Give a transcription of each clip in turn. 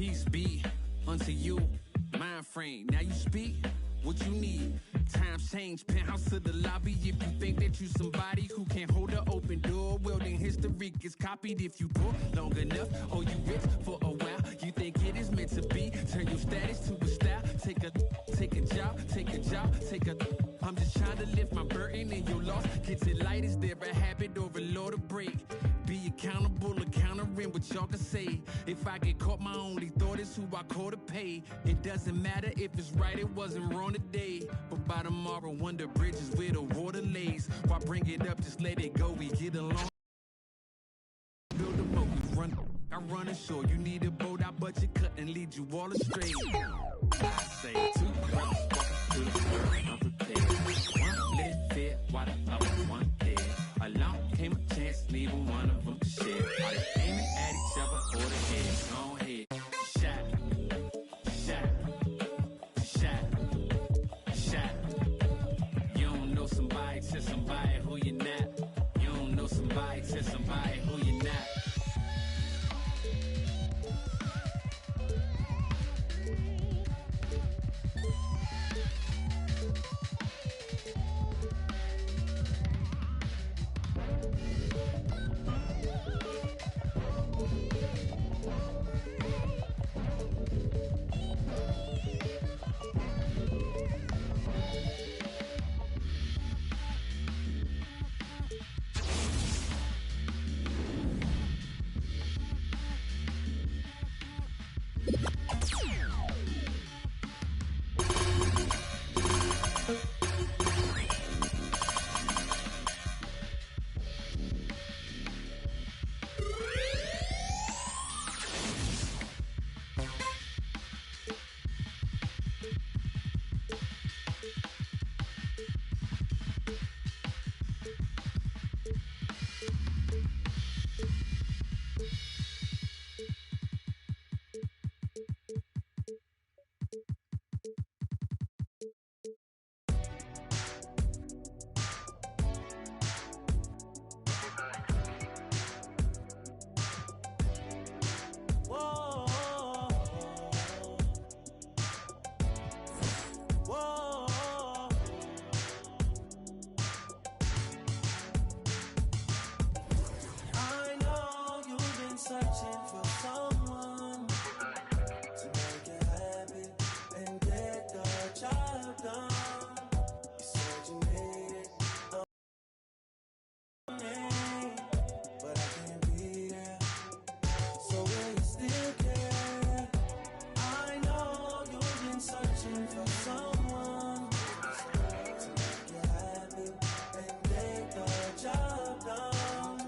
Peace be unto you, mind frame. Now you speak what you need. Times change, penthouse to the lobby. If you think that you somebody who can't hold an open door, well then history gets copied. If you poor long enough, or you rich for a while, you think it is meant to be. Turn your status to a style. Take a job, take a. I'm just trying to lift my burden and your loss. Gets it light, is there a habit or a law to break? Be accountable, countering what y'all can say. If I get caught, my only thought is who I call to pay. It doesn't matter if it's right, it wasn't wrong today. But by tomorrow, wonder bridges where the water lays. Why bring it up, just let it go, we get along. Build a boat, we run, I run ashore. You need a boat, I budget cut and lead you all astray. I say two brothers walking through the world unprepared. One let it fit while the other one dead. Along came a chance, neither one of them to share. Are they aiming at each other or the heads? Go ahead, shot. You don't know somebody, tell somebody who you're not. You don't know somebody, tell somebody who you're not. Searching for someone to make you happy and get the job done. You said you needed a name, but I can't be there. So will you still care? I know you've been searching for someone to make you happy and get the job done.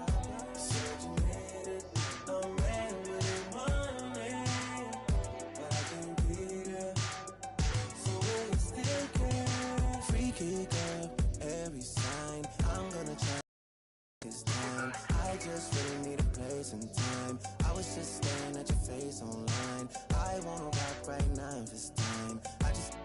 You said you needed a man with money, but I can't be there. So will you still care? Freaky girl, every sign. I'm gonna try this time. I just really need a place and time. I was just staring at your face online. I wanna rock right now if it's time. I just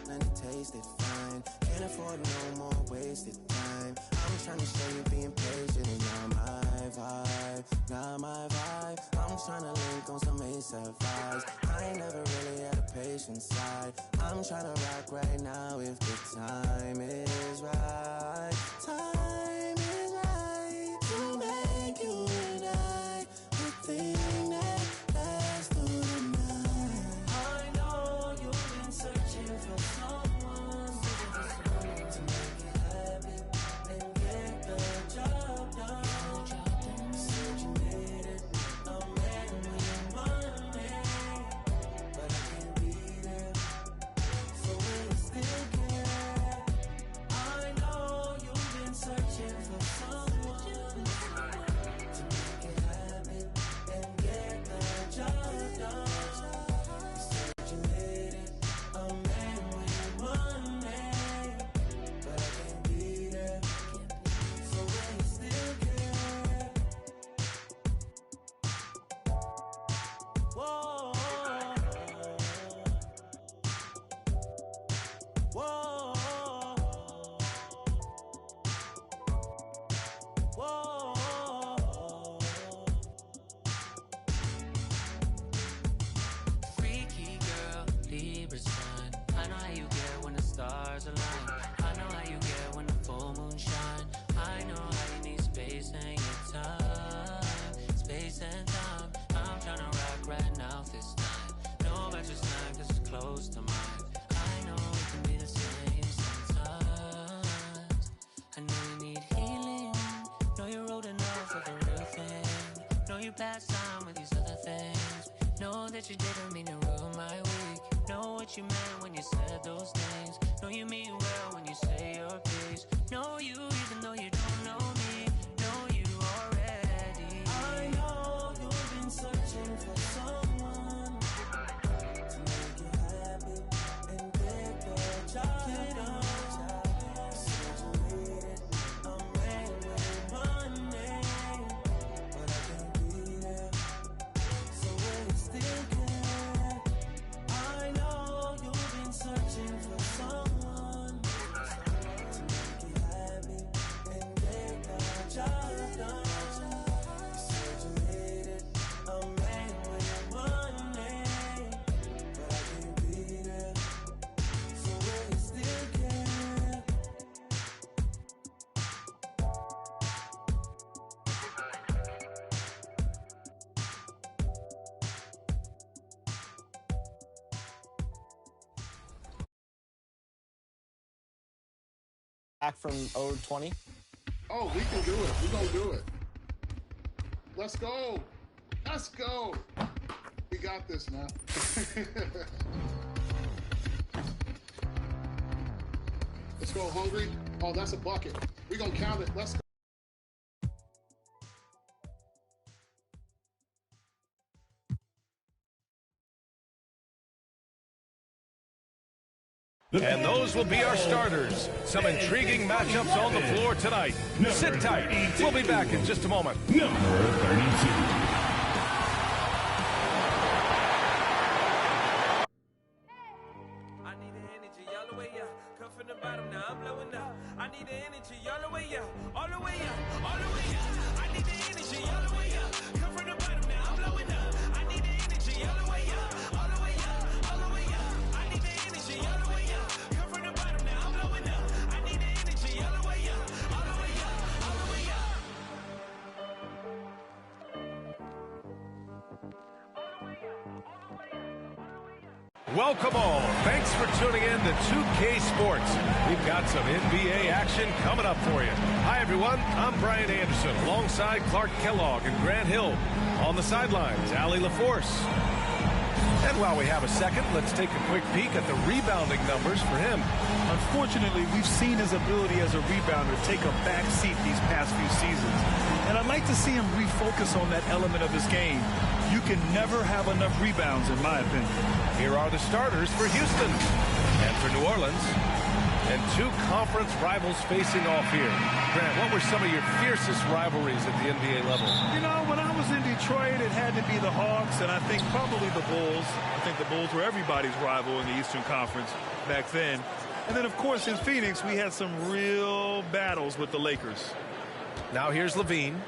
and it tasted fine. Can't afford no more wasted time. I'm trying to show you being patient and you're my vibe, not my vibe. I'm trying to link on some ASAP vibes. I ain't never really had a patient side. I'm trying to rock right now if the time is right. Time is right to make you and I the thing that lasts through the night. I know you've been searching for someone to make you happy and get the job done. You said you needed a man with money, but I can't be there. So will you still care? I know you've been searching that you didn't mean to ruin my week. Know what you meant when you said those things. Know you mean well when you say your piece. Know you even though you don't know me. Know you already. I know you've been searching for someone to make you happy and get their job done. Said you needed a man with money, but I can't be there. So will you still care? I know you've been searching for someone to make you happy and get their job done. You said you needed a man with money, but I can't be there. So will you still care? Back from 0-20. Oh, we can do it. We're going to do it. Let's go. Let's go. We got this, man. Let's go, hungry. Oh, that's a bucket. We're going to count it. Let's go. And those will be our starters. Some intriguing matchups on the floor tonight. Sit tight. We'll be back in just a moment. Number 32. I need the energy all the way up. Come from the bottom, now I'm blowing up. I need the energy all the way up. All the way up. All the way up. I need the energy all the way up. Come from the bottom, now I'm blowing up. I need the energy all the way up. All the way up. All the way up. I need the energy all the way up. Come from the bottom, now I'm blowing up. I need the energy all the way up. All the way up. All the way up. Welcome all. Thanks for tuning in to 2K Sports. We've got some NBA action coming up for you. Hi, everyone. I'm Brian Anderson alongside Clark Kellogg and Grant Hill. On the sidelines, Allie LaForce. And while we have a second, let's take a quick peek at the rebounding numbers for him. Unfortunately, we've seen his ability as a rebounder take a back seat these past few seasons. And I'd like to see him refocus on that element of his game. You can never have enough rebounds, in my opinion. Here are the starters for Houston and for New Orleans. And two conference rivals facing off here. Grant, what were some of your fiercest rivalries at the NBA level? You know, when I was in Detroit, it had to be the Hawks, and I think probably the Bulls. I think the Bulls were everybody's rival in the Eastern Conference back then. And then, of course, in Phoenix, we had some real battles with the Lakers. Now here's Levine.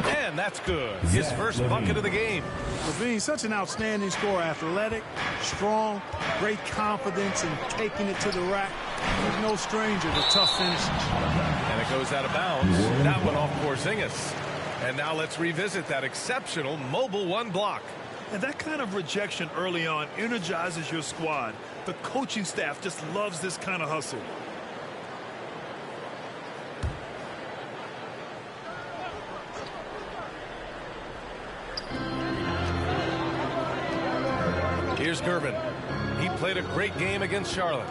And that's good. His first bucket of the game. Levine, such an outstanding scorer, athletic, strong, great confidence in taking it to the rack. He's no stranger to tough finishes. And it goes out of bounds. That one off Porzingis. And now let's revisit that exceptional mobile one block. And that kind of rejection early on energizes your squad. The coaching staff just loves this kind of hustle. Here's Gervin. He played a great game against Charlotte.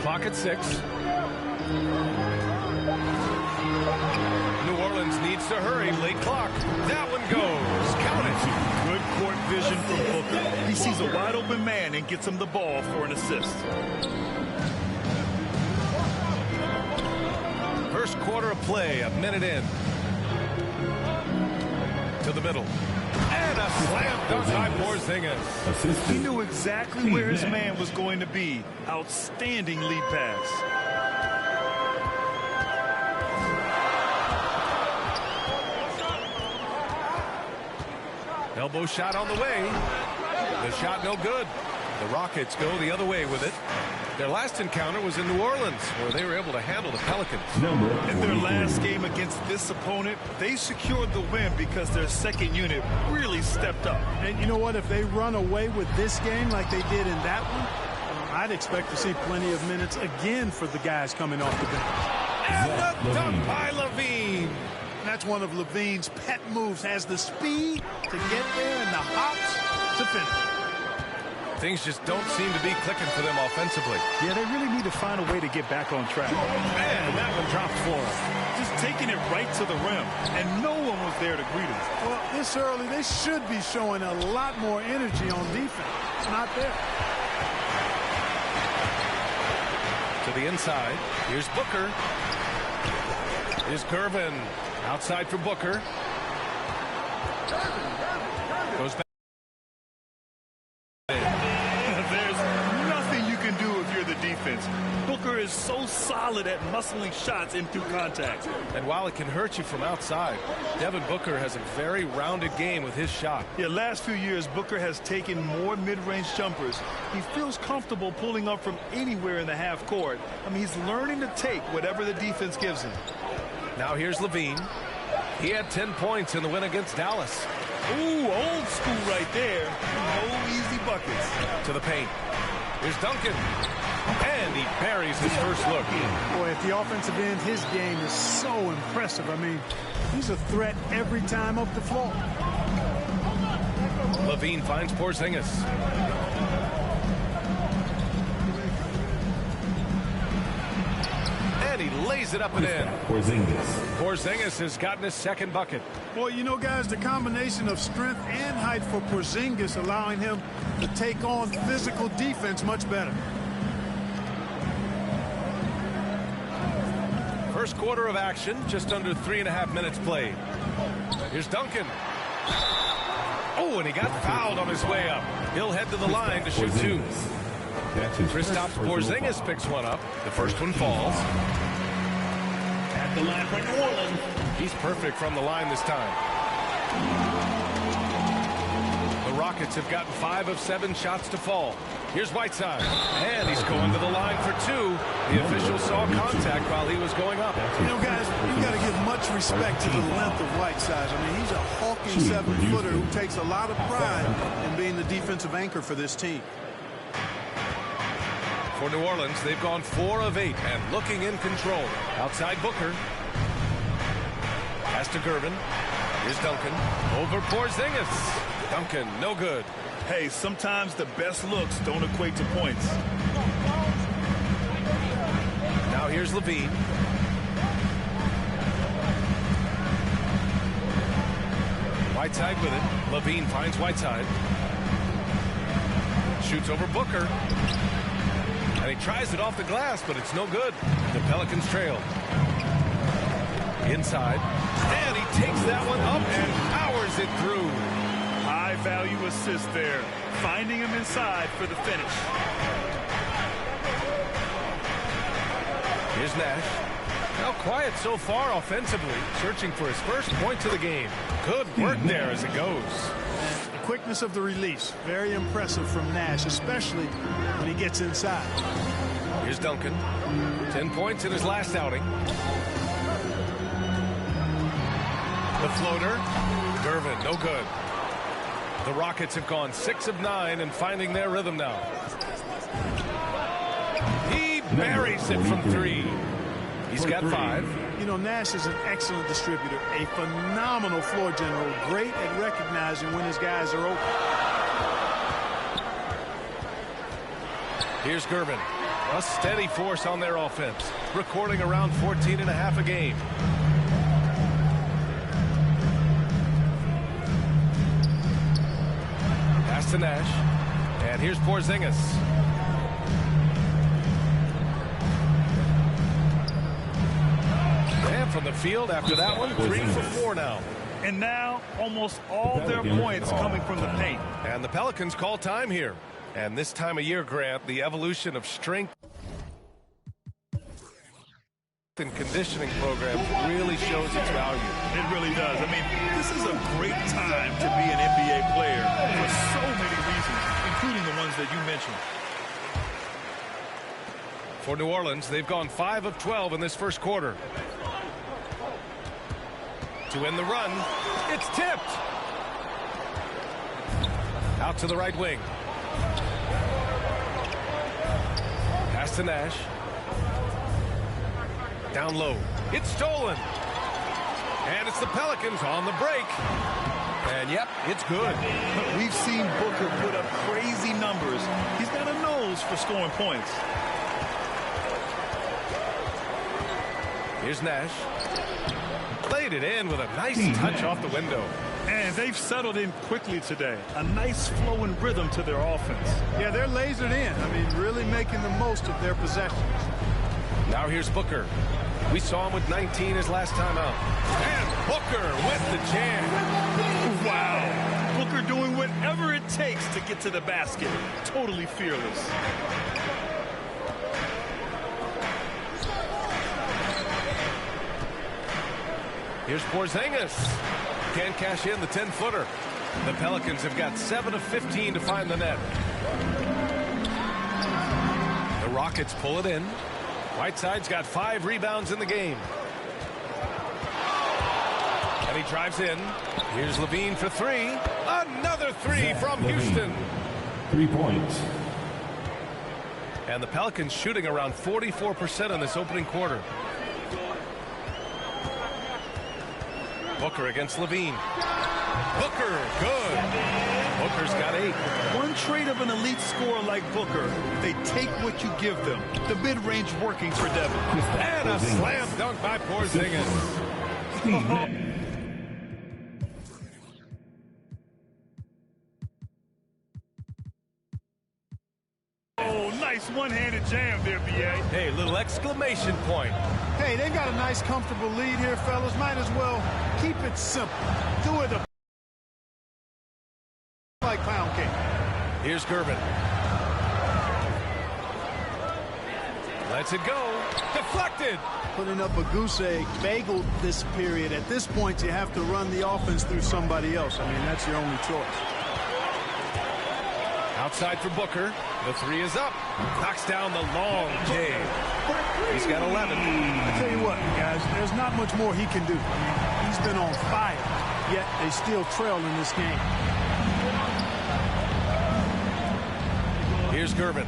Clock at 6. New Orleans needs to hurry. Late clock. That one goes. Count it. Good court vision from Booker. He sees a wide open man and gets him the ball for an assist. First quarter of play, a minute in. To the middle. And a slam dunk by Porzingis. He knew exactly where his man was going to be. Outstanding lead pass. Elbow shot on the way. The shot no good. The Rockets go the other way with it. Their last encounter was in New Orleans, where they were able to handle the Pelicans. In their last game against this opponent, they secured the win because their second unit really stepped up. And you know what? If they run away with this game like they did in that one, I'd expect to see plenty of minutes again for the guys coming off the bench. And the dunk by Levine. That's one of Levine's pet moves. Has the speed to get there and the hops to finish. Things just don't seem to be clicking for them offensively. Yeah, they really need to find a way to get back on track. Man, that one dropped for him. Just taking it right to the rim, and no one was there to greet him. Well, this early, they should be showing a lot more energy on defense. It's not there. To the inside. Here's Booker. Here's Gervin. Outside for Booker. Goes back. There's nothing you can do if you're the defense. Booker is so solid at muscling shots in through contact. And while it can hurt you from outside, Devin Booker has a very rounded game with his shot. Yeah, last few years, Booker has taken more mid-range jumpers. He feels comfortable pulling up from anywhere in the half court. I mean, he's learning to take whatever the defense gives him. Now here's Levine. He had 10 points in the win against Dallas. Ooh, old school right there. No easy buckets. To the paint. Here's Duncan. And he buries his first look. Boy, at the offensive end, his game is so impressive. I mean, he's a threat every time up the floor. Levine finds Porzingis. And he lays it up and in. Porzingis has gotten his second bucket. Boy, you know, guys, the combination of strength and height for Porzingis allowing him to take on physical defense much better. First quarter of action, just under 3.5 minutes played. Here's Duncan. Oh, and he got fouled on his way up. He'll head to the line to shoot two. Kristaps Porzingis picks one up. The first one falls. At the line for New Orleans. He's perfect from the line this time. The Rockets have gotten 5 of 7 shots to fall. Here's Whiteside. And he's going to the line for two. The official saw contact while he was going up. You know, guys, you got to give much respect to the length of Whiteside. I mean, he's a hulking 7-footer who takes a lot of pride in being the defensive anchor for this team. For New Orleans, they've gone 4 of 8 and looking in control. Outside Booker. Pass to Gervin. Here's Duncan. Over Porzingis. Duncan, no good. Hey, sometimes the best looks don't equate to points. Now here's Levine. Whiteside with it. Levine finds Whiteside. Shoots over Booker. And he tries it off the glass, but it's no good. The Pelicans trail. Inside. And he takes that one up and powers it through. High value assist there. Finding him inside for the finish. Here's Nash. Now quiet so far offensively. Searching for his first points of the game. Good work there as it goes. And the quickness of the release. Very impressive from Nash, especially when he gets inside. Here's Duncan. 10 points in his last outing. The floater. Gervin, no good. The Rockets have gone 6 of 9 and finding their rhythm now. He buries it from 3. He's got 5. You know, Nash is an excellent distributor, a phenomenal floor general, great at recognizing when his guys are open. Here's Gervin. A steady force on their offense, recording around 14.5 a game. Pass to Nash. And here's Porzingis. And from the field after that one, 3 for 4 now. And now, almost all their points coming from the paint. And the Pelicans call time here. And this time of year, Grant, the evolution of strength and conditioning programs really shows its value. It really does. I mean, this is a great time to be an NBA player for so many reasons, including the ones that you mentioned. For New Orleans, they've gone 5 of 12 in this first quarter. To end the run, it's tipped. Out to the right wing. Pass to Nash. Down low. It's stolen. And it's the Pelicans on the break. And, yep, it's good. We've seen Booker put up crazy numbers. He's got a nose for scoring points. Here's Nash. Played it in with a nice touch off the window. And they've settled in quickly today. A nice flow and rhythm to their offense. Yeah, they're lasered in. I mean, really making the most of their possessions. Now here's Booker. We saw him with 19 his last time out. And Booker with the jam. Wow. Booker doing whatever it takes to get to the basket. Totally fearless. Here's Porzingis. Can't cash in the 10-footer. The Pelicans have got 7 of 15 to find the net. The Rockets pull it in. Whiteside's got 5 rebounds in the game. And he drives in. Here's Levine for 3. Another 3 from Houston. 3 points. And the Pelicans shooting around 44% in this opening quarter. Booker against Levine. Booker, good. Booker's got 8. One trait of an elite scorer like Booker, they take what you give them. The mid-range working for Devin. And a slam dunk by Porzingis. Oh, nice one-handed jam there, B.A. Hey, little exclamation point. Hey, they've got a nice, comfortable lead here, fellas. Might as well keep it simple. Do it like pound cake. Here's Gervin. Lets it go. Deflected. Putting up a goose egg, bagel this period. At this point, you have to run the offense through somebody else. I mean, that's your only choice. Outside for Booker. The 3 is up. Knocks down the long J. He's got 11. I tell you what, guys, there's not much more he can do. He's been on fire, yet they still trail in this game. Here's Gervin.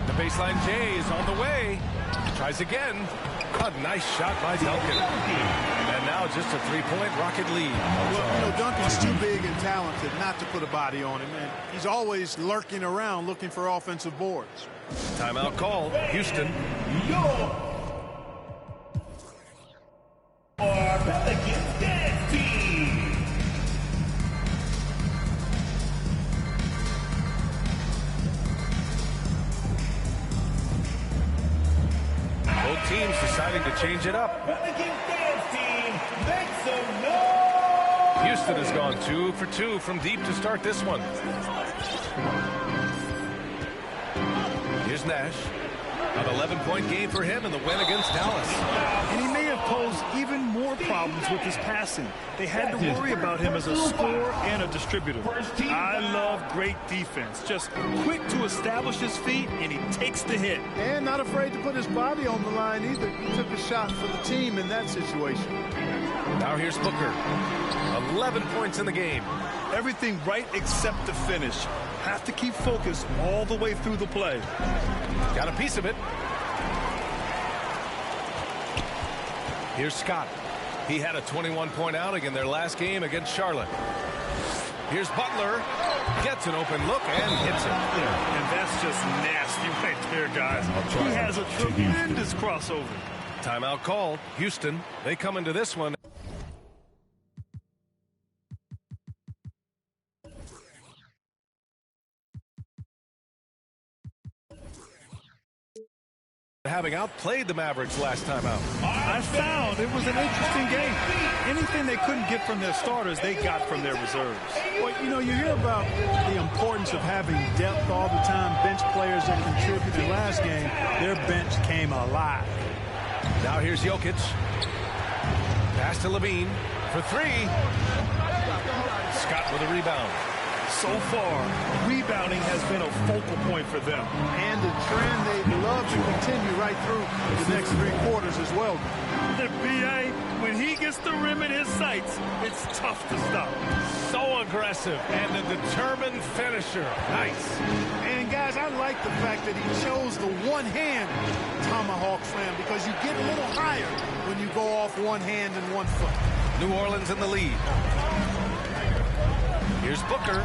The baseline J is on the way. Tries again. A nice shot by Duncan. And now just a 3-point Rocket lead. Well, you know, Duncan's too big and talented not to put a body on him, and he's always lurking around looking for offensive boards. Timeout called. Houston. Our Pelicans dance team. Both teams deciding to change it up. Pelicans dance team, make some noise. Houston has gone 2 for 2 from deep to start this one. Here's Nash. An 11-point game for him in the win against Dallas. And he may have posed even more problems with his passing. They had to worry about him as a scorer and a distributor. I love great defense. Just quick to establish his feet, and he takes the hit. And not afraid to put his body on the line either. He took a shot for the team in that situation. Now here's Booker. 11 points in the game. Everything right except the finish. Have to keep focused all the way through the play. Got a piece of it. Here's Scott. He had a 21-point outing in their last game against Charlotte. Here's Butler. Gets an open look and hits it. Yeah, and that's just nasty right there, guys. He has a tremendous crossover. Timeout called. Houston, they come into this one. Having outplayed the Mavericks last time out. I found it was an interesting game. Anything they couldn't get from their starters, they got from their reserves. Well, you know, you hear about the importance of having depth all the time, bench players that contributed last game. Their bench came alive. Now here's Jokic. Pass to Levine for 3. Scott with a rebound. So far, rebounding has been a focal point for them. And the trend they'd love to continue right through the next 3 quarters as well. The BA, when he gets the rim in his sights, it's tough to stop. So aggressive and a determined finisher. Nice. And guys, I like the fact that he chose the one-hand tomahawk slam because you get a little higher when you go off one hand and 1 foot. New Orleans in the lead. Here's Booker.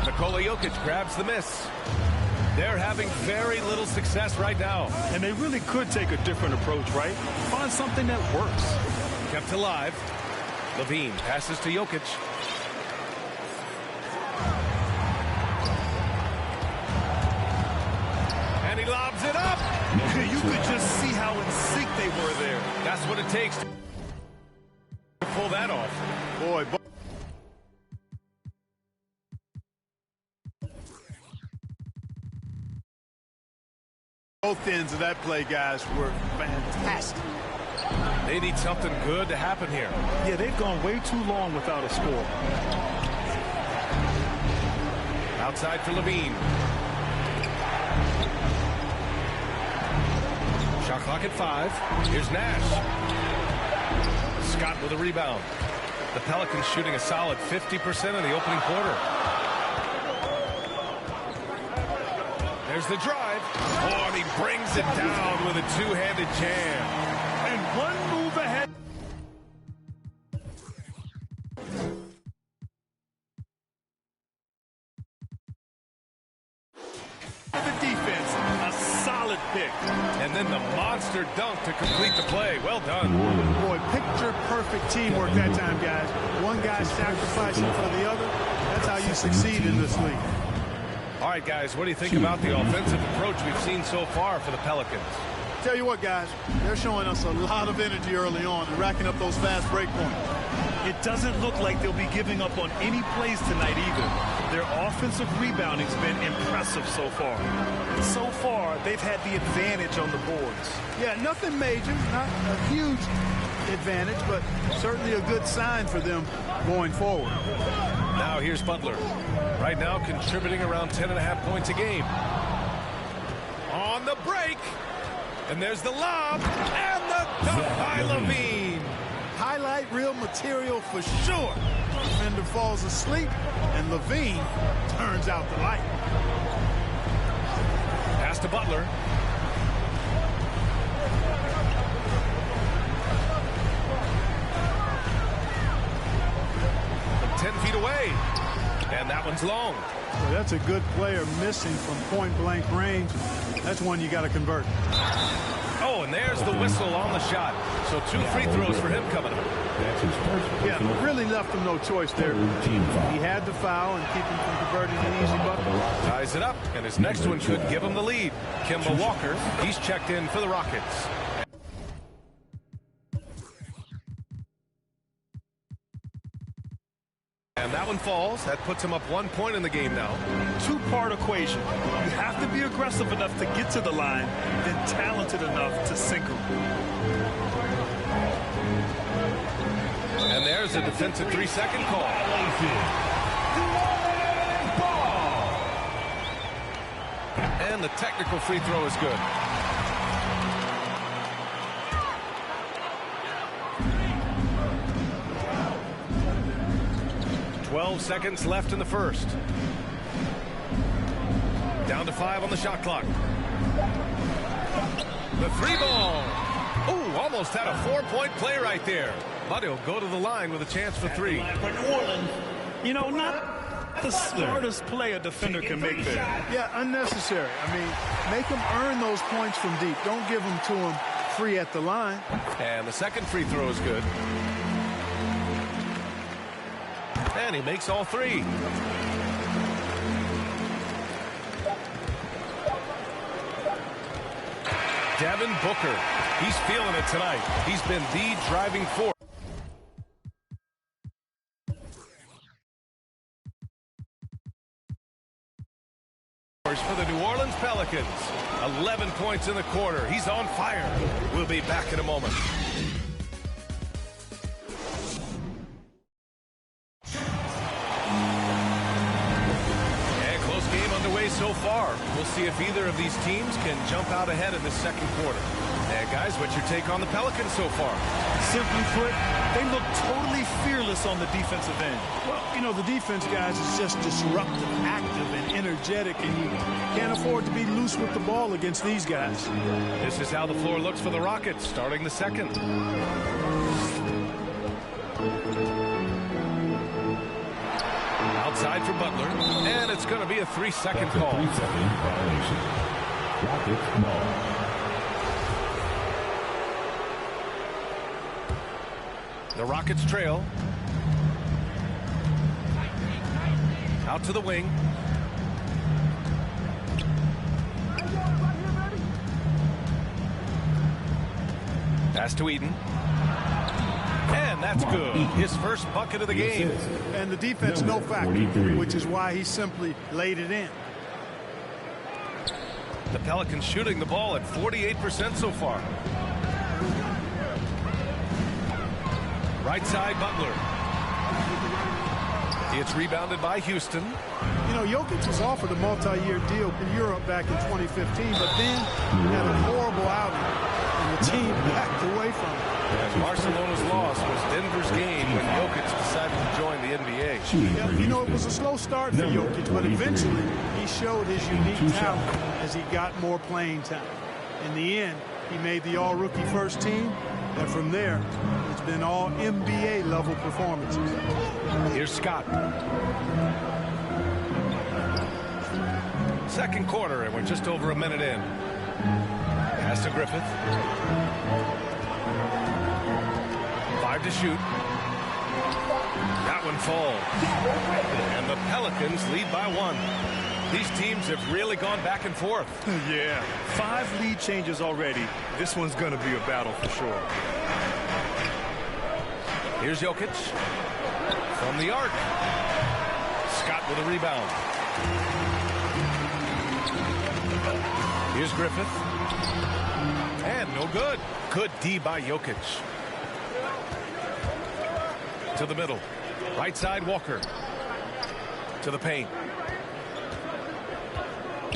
Nikola Jokic grabs the miss. They're having very little success right now. And they really could take a different approach, right? Find something that works. Kept alive. Levine passes to Jokic. And he lobs it up. You could just see how in sync they were there. That's what it takes to pull that off. Boy, both ends of that play, guys, were fantastic. They need something good to happen here. Yeah, they've gone way too long without a score. Outside for Levine. Shot clock at 5. Here's Nash. Scott with a rebound. The Pelicans shooting a solid 50% in the opening quarter. There's the drive. Oh, and he brings it down with a two-handed jam. And one move ahead. The defense, a solid pick. And then the monster dunk to complete the play. Well done. Boy, picture-perfect teamwork that time, guys. One guy sacrificing for the other. That's how you succeed in this league. All right, guys, what do you think about the offensive approach we've seen so far for the Pelicans? Tell you what, guys, they're showing us a lot of energy early on and racking up those fast break points. It doesn't look like they'll be giving up on any plays tonight either. Their offensive rebounding's been impressive so far. And so far, they've had the advantage on the boards. Yeah, nothing major, not a huge advantage, but certainly a good sign for them going forward. Now here's Butler. Right now contributing around 10.5 points a game. On the break. And there's the lob. And the dunk by Levine. Highlight reel material for sure. Defender falls asleep, and Levine turns out the light. Pass to Butler. From 10 feet away. And that one's long. Well, that's a good player missing from point-blank range. That's one you got to convert. Oh, and there's the whistle on the shot. So 2 free throws for him coming up. Yeah, really left him no choice there. He had the foul and keep him from converting an easy bucket. Ties it up, and his next one could give him the lead. Kemba Walker, he's checked in for the Rockets. And that one falls. That puts him up 1 point in the game now. Two-part equation. You have to be aggressive enough to get to the line, then talented enough to sink them. And there's a defensive 3-second call. And the technical free throw is good. Twelve seconds left in the first. Down to 5 on the shot clock. The 3-ball. Ooh, almost had a 4-point play right there. But he'll go to the line with a chance for 3. For New Orleans. You know, not the smartest play a defender can make there. Yeah, unnecessary. I mean, make them earn those points from deep. Don't give them to them free at the line. And the second free throw is good. And he makes all 3. Devin Booker. He's feeling it tonight. He's been the driving force. For the New Orleans Pelicans. 11 points in the quarter. He's on fire. We'll be back in a moment. see if either of these teams can jump out ahead in the second quarter. And guys, what's your take on the Pelicans so far? Simply put, they look totally fearless on the defensive end. Well, you know, the defense, guys, is just disruptive, active, and energetic, and you can't afford to be loose with the ball against these guys. This is how the floor looks for the Rockets starting the second. Outside for Butler, and it's going to be a 3-second call. 3-second violation. Rockets ball. The Rockets trail. Out to the wing. Pass to Eden. And that's good. His first bucket of the game. And the defense no factor, which is why he simply laid it in. The Pelicans shooting the ball at 48% so far. Right side, Butler. It's rebounded by Houston. You know, Jokic was offered a multi-year deal in Europe back in 2015, but then he had a horrible outing, and the team backed away from him. And Barcelona's loss was Denver's game when Jokic decided to join the NBA. Yeah, you know, it was a slow start for Jokic, but eventually he showed his unique talent as he got more playing time. In the end, he made the all-rookie first team, and from there, it's been all NBA level performances. Here's Scott. Second quarter, and we're just over a minute in. Pass to Griffith. 5 to shoot. That one falls. And the Pelicans lead by 1. These teams have really gone back and forth. Yeah, 5 lead changes already. This one's going to be a battle for sure. Here's Jokic from the arc. Scott with a rebound. Here's Griffith. And no good. Good D by Jokic. To the middle. Right side, Walker. To the paint.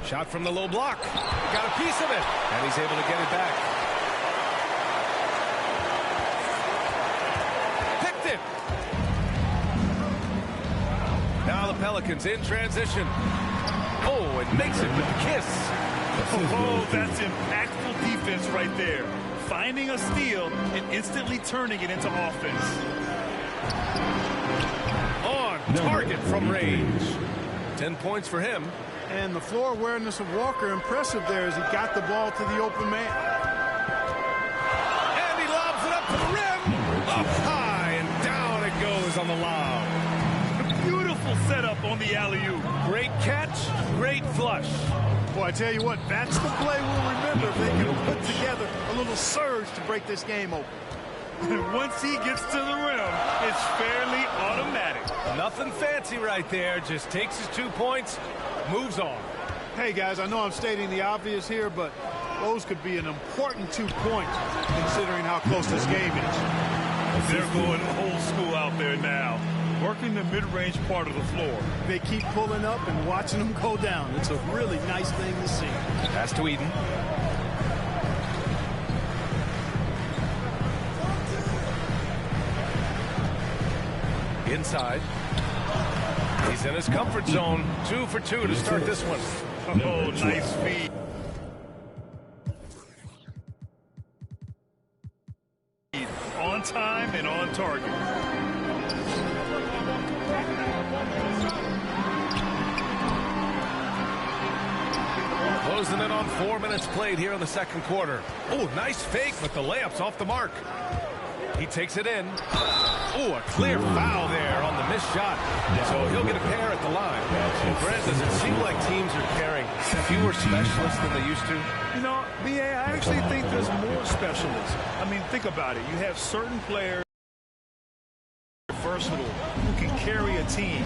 Shot from the low block. Got a piece of it. And he's able to get it back. Picked it. Now the Pelicans in transition. Oh, it makes it with a kiss. Oh, that's impactful defense right there. Finding a steal and instantly turning it into offense. On target from range. 10 points for him. And the floor awareness of Walker impressive there as he got the ball to the open man. And he lobs it up to the rim. Up high and down it goes on the lob. Beautiful setup on the alley-oop. Great catch, great flush. Boy, I tell you what, that's the play we'll remember if they can put together a little surge to break this game open. And once he gets to the rim, it's fairly automatic. Nothing fancy right there. Just takes his 2 points, moves on. Hey, guys, I know I'm stating the obvious here, but those could be an important 2 points considering how close this game is. They're going old school out there now, working the mid-range part of the floor. They keep pulling up and watching them go down. It's a really nice thing to see. Pass to Eden. Inside. He's in his comfort zone. 2 for 2 to start this one. Oh, nice feed. On time and on target. Closing in on 4 minutes played here in the second quarter. Oh, nice fake, but the layup's off the mark. He takes it in. Oh, a clear foul there on the missed shot. So he'll get a pair at the line. Brent, does it seem like teams are carrying fewer specialists than they used to? You know, B.A., I actually think there's more specialists. I mean, think about it. You have certain players versatile who can carry a team.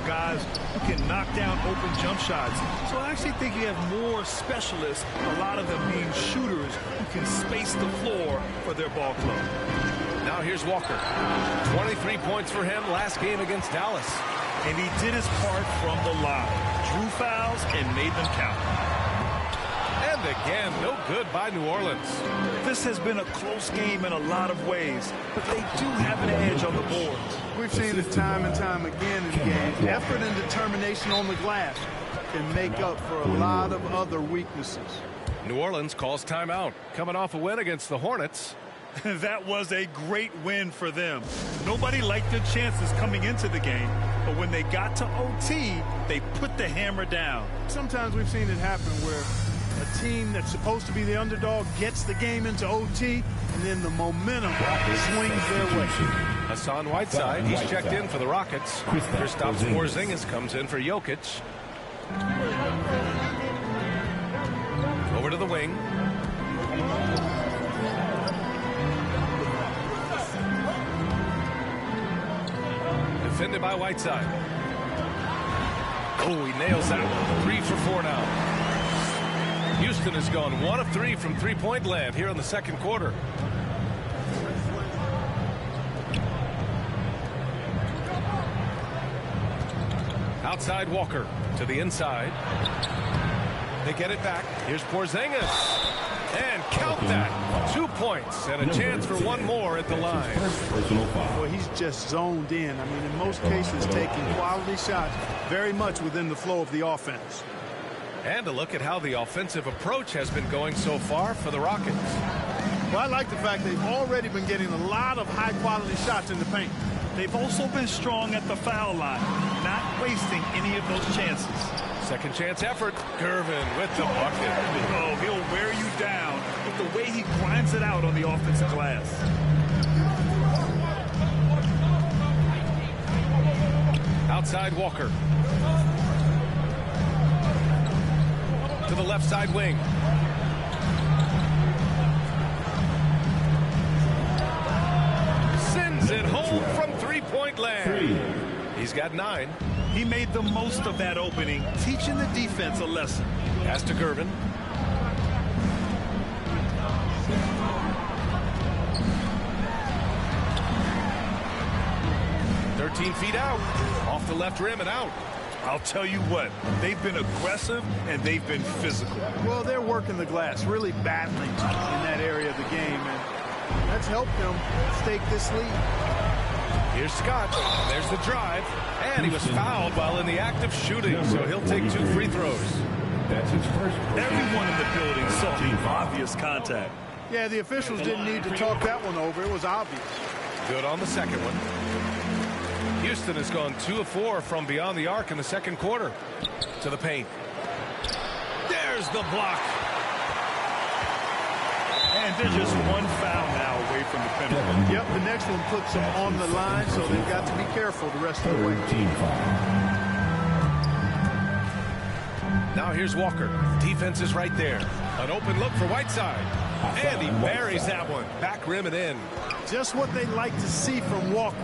Guys who can knock down open jump shots. So I actually think you have more specialists, a lot of them being shooters who can space the floor for their ball club. Now here's Walker. 23 points for him last game against Dallas. and he did his part from the line. Drew fouls and made them count. And again, no good by New Orleans. This has been a close game in a lot of ways, but they do have an edge on the boards. We've seen it time and time again in games. Effort and determination on the glass can make up for a lot of other weaknesses. New Orleans calls timeout, coming off a win against the Hornets. That was a great win for them. Nobody liked their chances coming into the game, but when they got to OT, they put the hammer down. Sometimes we've seen it happen where a team that's supposed to be the underdog gets the game into OT, and then the momentum swings their way. Hassan Whiteside, he's checked in for the Rockets. Kristaps Porzingis comes in for Jokic. Over to the wing. Defended by Whiteside. Oh, he nails that. 3 for 4 now. Houston has gone 1 of 3 from three-point land here in the second quarter. Outside Walker to the inside. They get it back. Here's Porzingis. And count that. 2 points and a chance for one more at the line. Well, he's just zoned in. I mean, in most cases, taking quality shots very much within the flow of the offense. And a look at how the offensive approach has been going so far for the Rockets. Well, I like the fact they've already been getting a lot of high-quality shots in the paint. They've also been strong at the foul line, not wasting any of those chances. Second chance effort. Gervin with the bucket. Oh, he'll wear you down with the way he grinds it out on the offensive glass. Outside Walker. To the left side wing. Sends it home from three-point land. He's got 9. He made the most of that opening, teaching the defense a lesson. Pass to Gervin. Feet out, off the left rim and out. I'll tell you what, they've been aggressive and they've been physical. Well, they're working the glass, really battling in that area of the game, and that's helped them stake this lead. Here's Scott. There's the drive, and he was fouled while in the act of shooting, so he'll take 2 free throws. That's his first. Everyone in the building saw the obvious contact. Yeah, the officials didn't need to talk that one over. It was obvious. Good on the second one. Houston has gone 2 of 4 from beyond the arc in the second quarter. To the paint. There's the block. And they're just 1 foul now away from the penalty. Yep, the next one puts them on the line, so they've got to be careful the rest of the way. Now here's Walker. Defense is right there. An open look for Whiteside. And he buries that one. Back rim and in. Just what they like to see from Walker.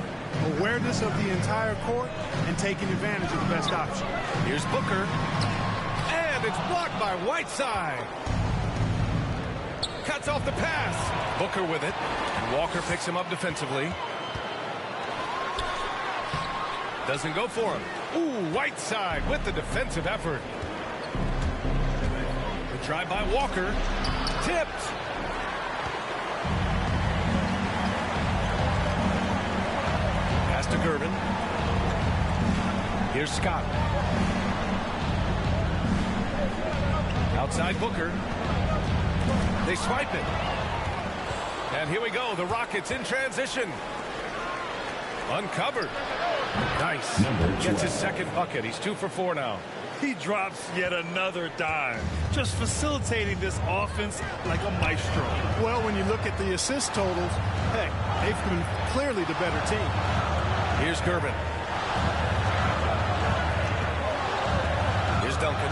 Awareness of the entire court and taking advantage of the best option. Here's Booker. And it's blocked by Whiteside. Cuts off the pass. Booker with it. And Walker picks him up defensively. Doesn't go for him. Ooh, Whiteside with the defensive effort. The drive by Walker. Tipped. To Gervin. Here's Scott. Outside Booker. They swipe it. And here we go. The Rockets in transition. Uncovered. Nice. Gets his second bucket. He's 2 for 4 now. He drops yet another dime. Just facilitating this offense like a maestro. Well, when you look at the assist totals, heck, they've been clearly the better team. Here's Gervin. Here's Duncan.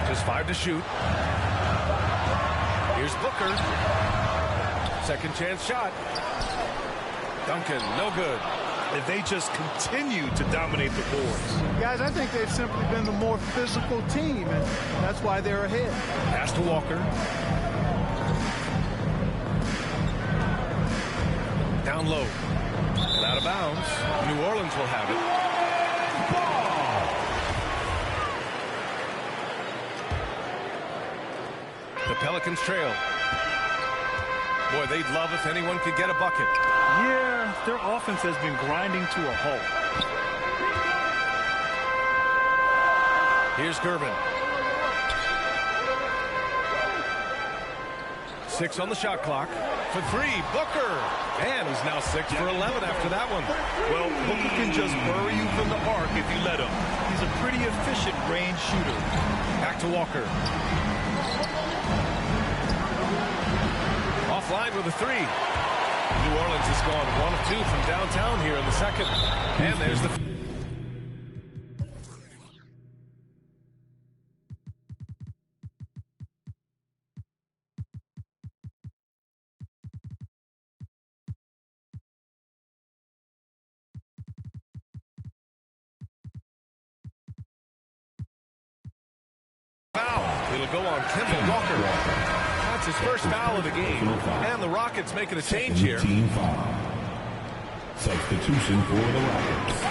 Just 5 to shoot. Here's Booker. Second chance shot. Duncan, no good. And they just continue to dominate the boards. Guys, I think they've simply been the more physical team, and that's why they're ahead. Pass to Walker. Down low. And out of bounds. New Orleans will have it. The Pelicans trail. Boy, they'd love if anyone could get a bucket. Yeah, their offense has been grinding to a halt. Here's Gervin. 6 on the shot clock. For 3, Booker. And he's now 6 for 11 after that one. Well, Booker can just bury you from the arc if you let him. He's a pretty efficient range shooter. Back to Walker. Offline with a 3. New Orleans has gone 1 of 2 from downtown here in the second. And there's the... foul. It'll go on Kemba Walker. That's his first foul of the game. And the Rockets making a change here. Substitution for the Rockets.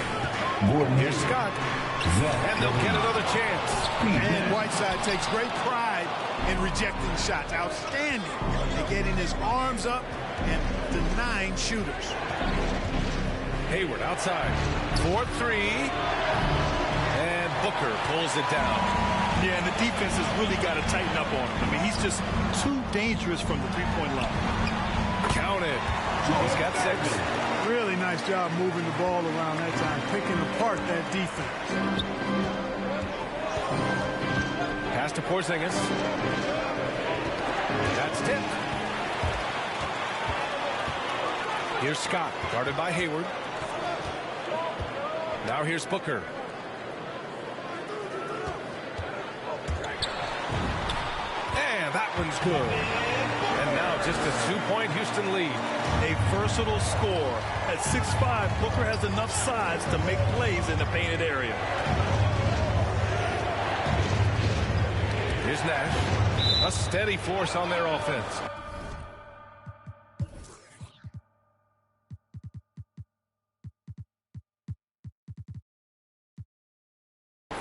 Gordon. Here's Scott. And they'll get another chance. And Whiteside takes great pride in rejecting shots. Outstanding at getting his arms up and denying shooters. Hayward outside. 4-3. And Booker pulls it down. Yeah, and the defense has really got to tighten up on him. I mean, he's just too dangerous from the three-point line. Counted. He's got 6. Really nice job moving the ball around that time, picking apart that defense. Pass to Porzingis. That's tipped. Here's Scott, guarded by Hayward. Now here's Booker. And that one's good. And now just a 2-point Houston lead. A versatile scorer. At 6'5", Booker has enough size to make plays in the painted area. Here's Nash. A steady force on their offense.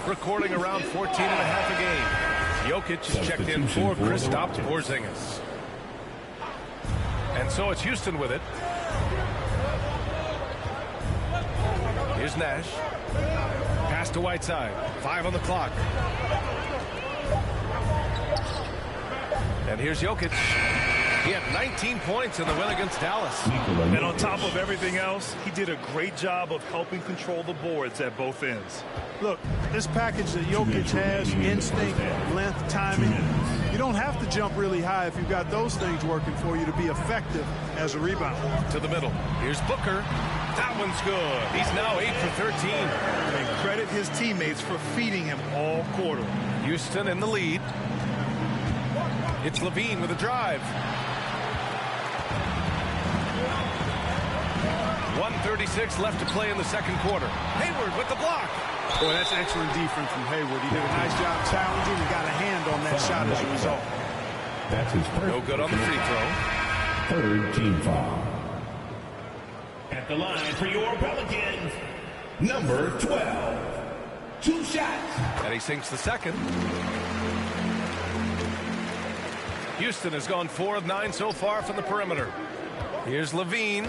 Recording around 14 and a half a game. Jokic is checked in for Kristaps Porzingis. And so it's Houston with it. Here's Nash. Pass to Whiteside. 5 on the clock. And here's Jokic. He had 19 points in the win against Dallas. And on top of everything else, he did a great job of helping control the boards at both ends. Look, this package that Jokic has, instinct, length, timing, you don't have to jump really high if you've got those things working for you to be effective as a rebounder. To the middle. Here's Booker. That one's good. He's now 8 for 13. And credit his teammates for feeding him all quarter. Houston in the lead. It's Levine with a drive. 1:36 left to play in the second quarter. Hayward with the block. Boy, that's excellent defense from Hayward. He did a nice job challenging and got a hand on that shot as a result. That's his first. No good on the free throw. Third team foul. At the line for your Pelicans, number 12. 2 shots. And he sinks the second. Houston has gone 4 of 9 so far from the perimeter. Here's Levine.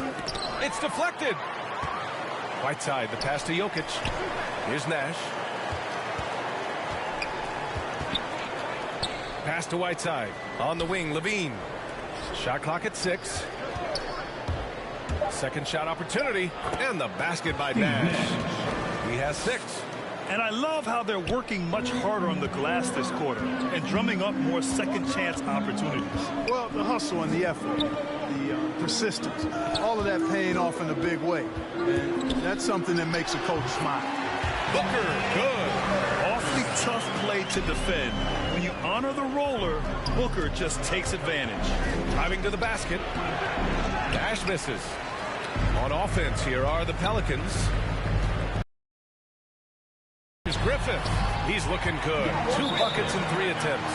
It's deflected. Whiteside, the pass to Jokic. Here's Nash. Pass to Whiteside. On the wing, Levine. Shot clock at 6. Second shot opportunity. And the basket by Nash. He has 6. And I love how they're working much harder on the glass this quarter and drumming up more second chance opportunities. Well, the hustle and the effort, the persistence, all of that paying off in a big way. And that's something that makes a coach smile. Booker, good. Awfully tough play to defend. When you honor the roller, Booker just takes advantage. Driving to the basket. Nash misses. On offense, here are the Pelicans. Here's Griffith. He's looking good. 2 buckets in 3 attempts.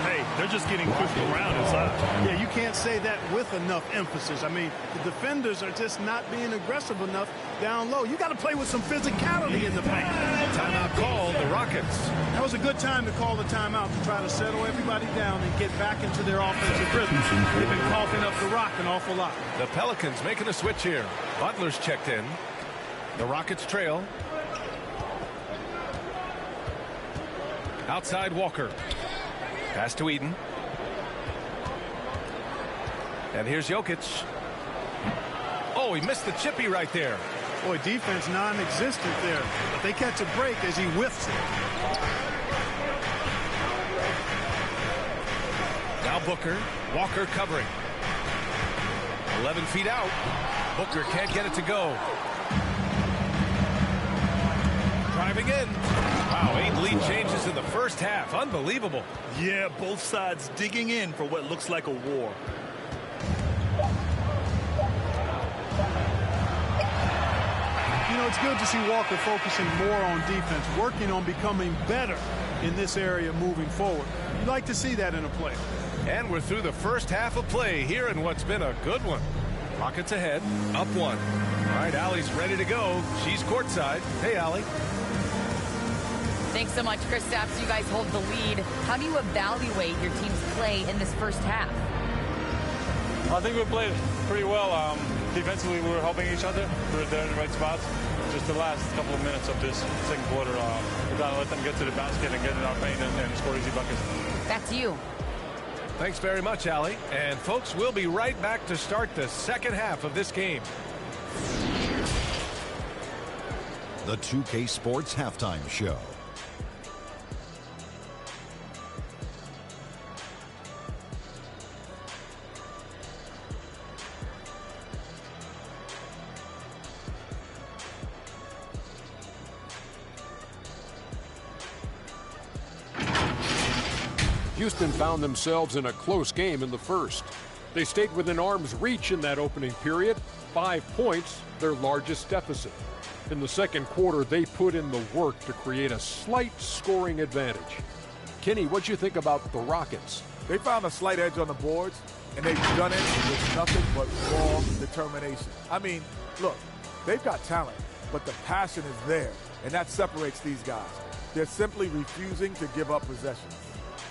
Hey, They're just getting pushed around inside. Yeah, you can't say that with enough emphasis. I mean, the defenders are just not being aggressive enough down low. You got to play with some physicality in the paint. Timeout called, the Rockets. That was a good time to call the timeout to try to settle everybody down and get back into their offensive rhythm. They've been coughing up the rock an awful lot. The Pelicans making a switch here. Butler's checked in. The Rockets trail. Outside Walker. Pass to Eden. And here's Jokic. Oh, he missed the chippy right there. Boy, defense non-existent there. But they catch a break as he whiffs it. Now Booker. Walker covering. 11 feet out. Booker can't get it to go. Driving in. Wow, 8 lead changes in the first half. Unbelievable. Yeah, both sides digging in for what looks like a war. You know, it's good to see Walker focusing more on defense, working on becoming better in this area moving forward. You like to see that in a player. And we're through the first half of play here in what's been a good one. Rockets ahead, up 1. All right, Allie's ready to go. She's courtside. Hey, Allie. Thanks so much, Kristaps. You guys hold the lead. How do you evaluate your team's play in this first half? I think we played pretty well. Defensively, we were helping each other. We were there in the right spots. Just the last couple of minutes of this second quarter, we got to let them get to the basket and get in our paint and score easy buckets. Back to you. Thanks very much, Allie. And, folks, we'll be right back to start the second half of this game. The 2K Sports Halftime Show. Houston found themselves in a close game in the first. They stayed within arm's reach in that opening period. 5 points, their largest deficit. In the second quarter, they put in the work to create a slight scoring advantage. Kenny, what'd you think about the Rockets? They found a slight edge on the boards, and they've done it with nothing but raw determination. I mean, look, they've got talent, but the passion is there, and that separates these guys. They're simply refusing to give up possessions.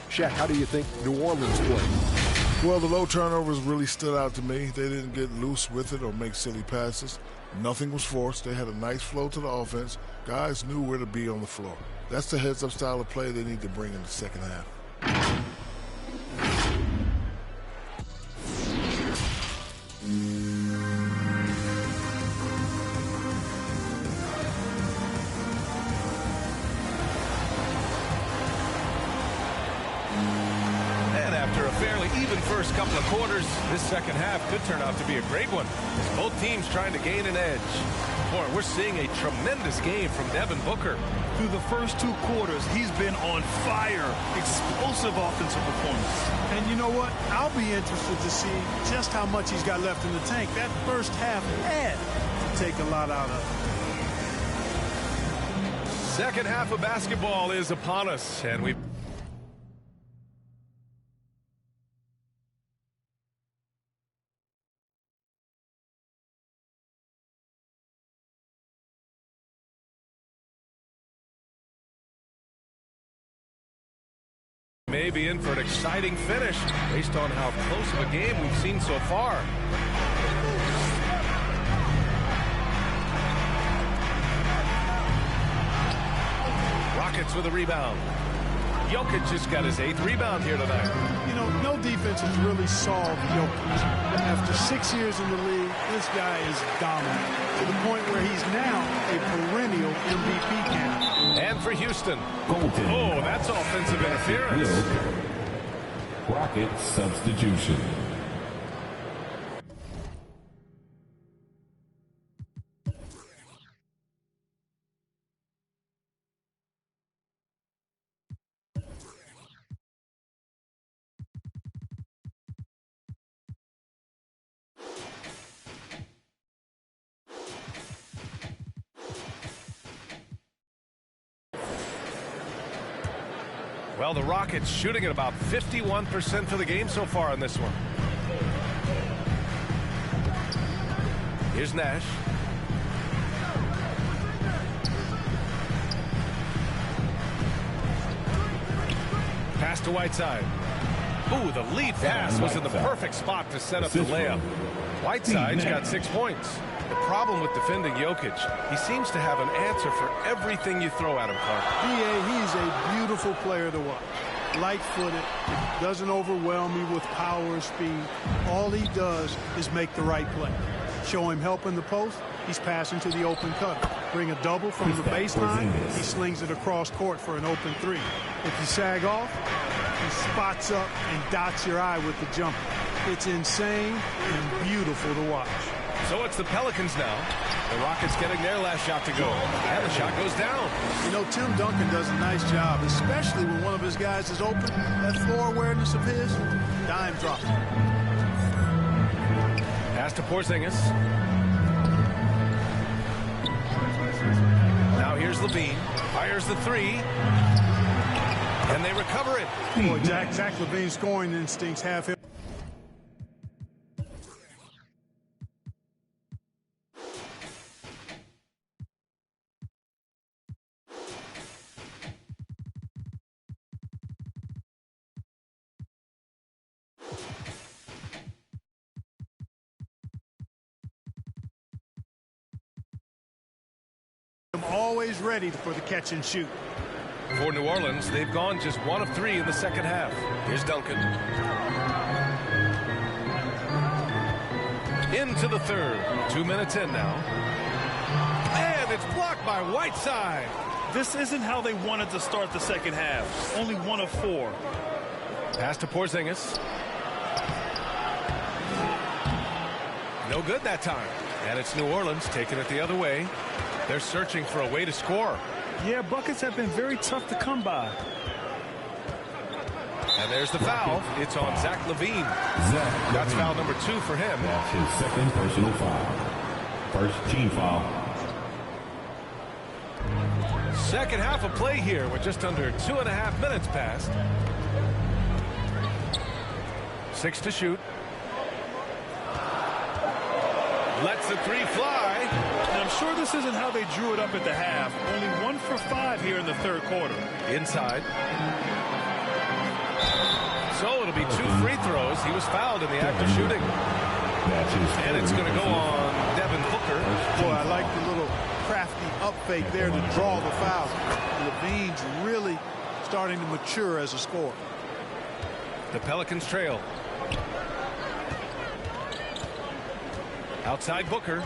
Shaq, how do you think New Orleans played? Well, the low turnovers really stood out to me. They didn't get loose with it or make silly passes. Nothing was forced. They had a nice flow to the offense. Guys knew where to be on the floor. That's the heads-up style of play they need to bring in the second half. First couple of quarters, this second half could turn out to be a great one. Both teams trying to gain an edge. Boy, we're seeing a tremendous game from Devin Booker. Through the first 2 quarters, he's been on fire. Explosive offensive performance. And you know what? I'll be interested to see just how much he's got left in the tank. That first half had to take a lot out of it. Second half of basketball is upon us, and we've may be in for an exciting finish based on how close of a game we've seen so far. Rockets with a rebound. Jokic just got his 8th rebound here tonight. You know, no defense has really solved Jokic. After 6 years in the league, this guy is dominant to the point where he's now a perennial MVP candidate. And for Houston. Oh, that's offensive interference. Rocket substitution. Well, the Rockets shooting at about 51% for the game so far on this one. Here's Nash. Pass to Whiteside. Ooh, the lead pass was in the perfect spot to set up the layup. Whiteside's got 6 points. The problem with defending Jokic, he seems to have an answer for everything you throw at him, Clark. He's a beautiful player to watch. Light-footed, doesn't overwhelm me with power or speed. All he does is make the right play. Show him help in the post, he's passing to the open cutter. Bring a double from the baseline, he slings it across court for an open three. If you sag off, he spots up and dots your eye with the jumper. It's insane and beautiful to watch. So it's the Pelicans now. The Rockets getting their last shot to go. And the shot goes down. You know, Tim Duncan does a nice job, especially when one of his guys is open. That floor awareness of his, dime drop. Pass to Porzingis. Now here's Levine. Fires the three. And they recover it. Boy, Zach Levine's scoring instincts have him. Always ready for the catch and shoot. For New Orleans, they've gone just 1 of 3 in the second half. Here's Duncan. Into the third. 2 minutes in now. And it's blocked by Whiteside. This isn't how they wanted to start the second half. Only 1 of 4. Pass to Porzingis. No good that time. And it's New Orleans taking it the other way. They're searching for a way to score. Yeah, buckets have been very tough to come by. And there's the foul. It's on Zach Levine. That's foul number 2 for him. That's his second personal foul. First team foul. Second half of play here with just under 2.5 minutes passed. 6 to shoot. Lets the three fly. And I'm sure this isn't how they drew it up at the half. Only 1 for 5 here in the third quarter. Inside. So it'll be 2 free throws. He was fouled in the act of shooting. And it's going to go on Devin Booker. Boy, I like the little crafty up fake there to draw the foul. Levine's really starting to mature as a scorer. The Pelicans trail. Outside Booker.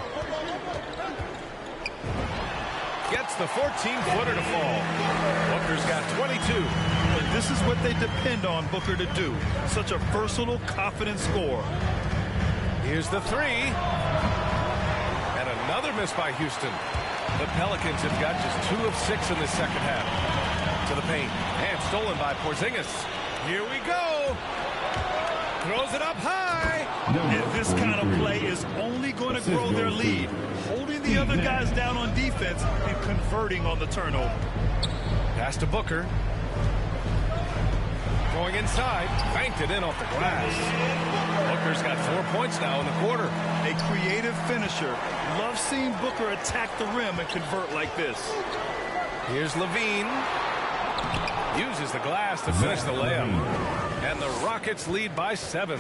Gets the 14-footer to fall. Booker's got 22. And this is what they depend on Booker to do. Such a versatile, confident scorer. Here's the three. And another miss by Houston. The Pelicans have got just 2 of 6 in the second half. To the paint. And stolen by Porzingis. Here we go. Throws it up high. And this kind of play is only going to grow their lead. Holding the other guys down on defense and converting on the turnover. Pass to Booker. Going inside. Banked it in off the glass. Booker's got 4 points now in the quarter. A creative finisher. Love seeing Booker attack the rim and convert like this. Here's Levine. Uses the glass to finish the layup. And the Rockets lead by 7.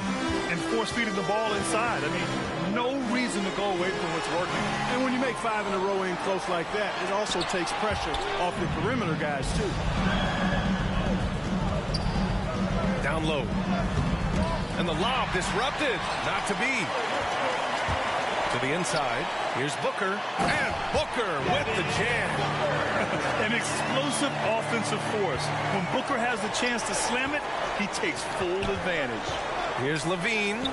And force feeding the ball inside. I mean, no reason to go away from what's working. And when you make 5 in a row in close like that, it also takes pressure off the perimeter guys, too. Down low. And the lob disrupted. Not to be. To the inside. Here's Booker. And Booker with the jam. An explosive offensive force. When Booker has the chance to slam it, he takes full advantage. Here's Levine.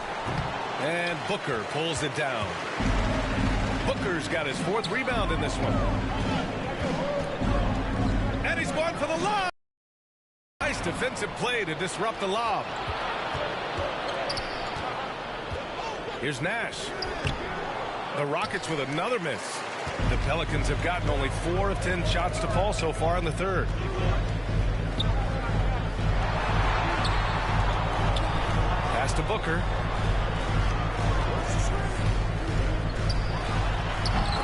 And Booker pulls it down. Booker's got his 4th rebound in this one. And he's going for the lob. Nice defensive play to disrupt the lob. Here's Nash. The Rockets with another miss. The Pelicans have gotten only 4 of 10 shots to fall so far in the third. to Booker.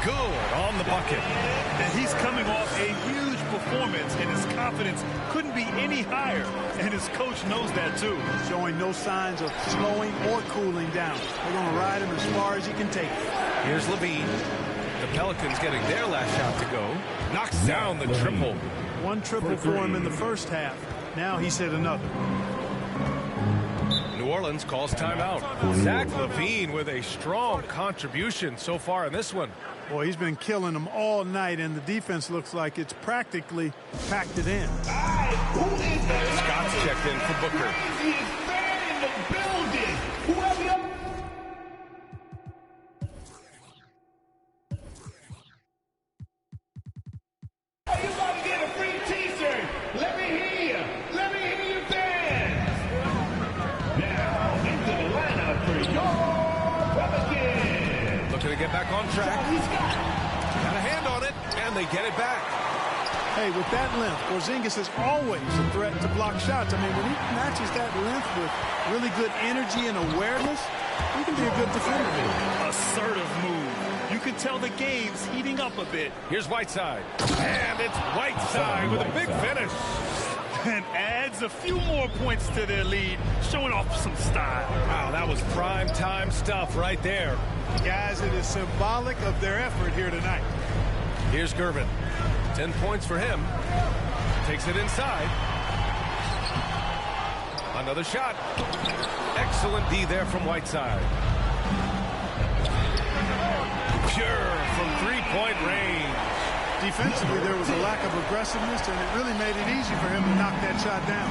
Good on the bucket. And he's coming off a huge performance, and his confidence couldn't be any higher. And his coach knows that, too. Showing no signs of slowing or cooling down. They're going to ride him as far as he can take it. Here's Levine. The Pelicans getting their last shot to go. Knocks down the triple. One triple for him in the first half. Now he's hit another. New Orleans calls timeout. Zach LaVine with a strong contribution so far in this one. Boy, he's been killing them all night, and the defense looks like it's practically packed it in. Scott's checked in for Booker. Looking to get back on track. Got a hand on it, and they get it back. Hey, with that length, Porzingis is always a threat to block shots. I mean, when he matches that length with really good energy and awareness, he can be a good defender. Assertive move. You can tell the game's heating up a bit. Here's Whiteside. And it's Whiteside with a big finish. And adds a few more points to their lead, showing off some style. Wow, that was prime time stuff right there. Guys, it is symbolic of their effort here tonight. Here's Gervin. 10 points for him. Takes it inside. Another shot. Excellent D there from Whiteside. Pure from three-point range. Defensively, there was a lack of aggressiveness, and it really made it easy for him to knock that shot down.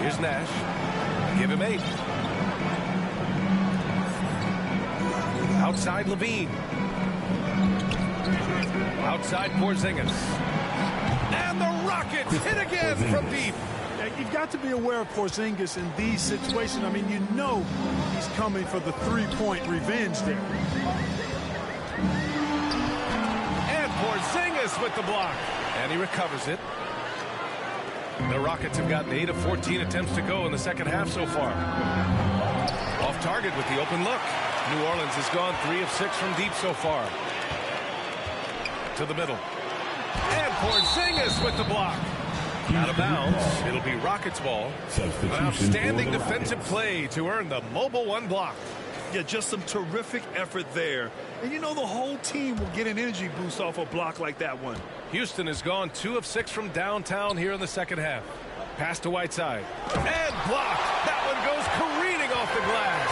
Here's Nash. Give him 8. Outside Levine. Outside Porzingis. And the Rockets hit again from deep. You've got to be aware of Porzingis in these situations. I mean, you know he's coming for the three-point revenge there. And Porzingis with the block. And he recovers it. The Rockets have gotten 8 of 14 attempts to go in the second half so far. Off target with the open look. New Orleans has gone 3 of 6 from deep so far. To the middle. And Porzingis with the block. Out of bounds. It'll be Rockets ball. An outstanding defensive play to earn the mobile 1 block. Yeah, just some terrific effort there. And you know the whole team will get an energy boost off a block like that one. Houston has gone 2 of 6 from downtown here in the second half. Pass to Whiteside. And blocked. That one goes careening off the glass.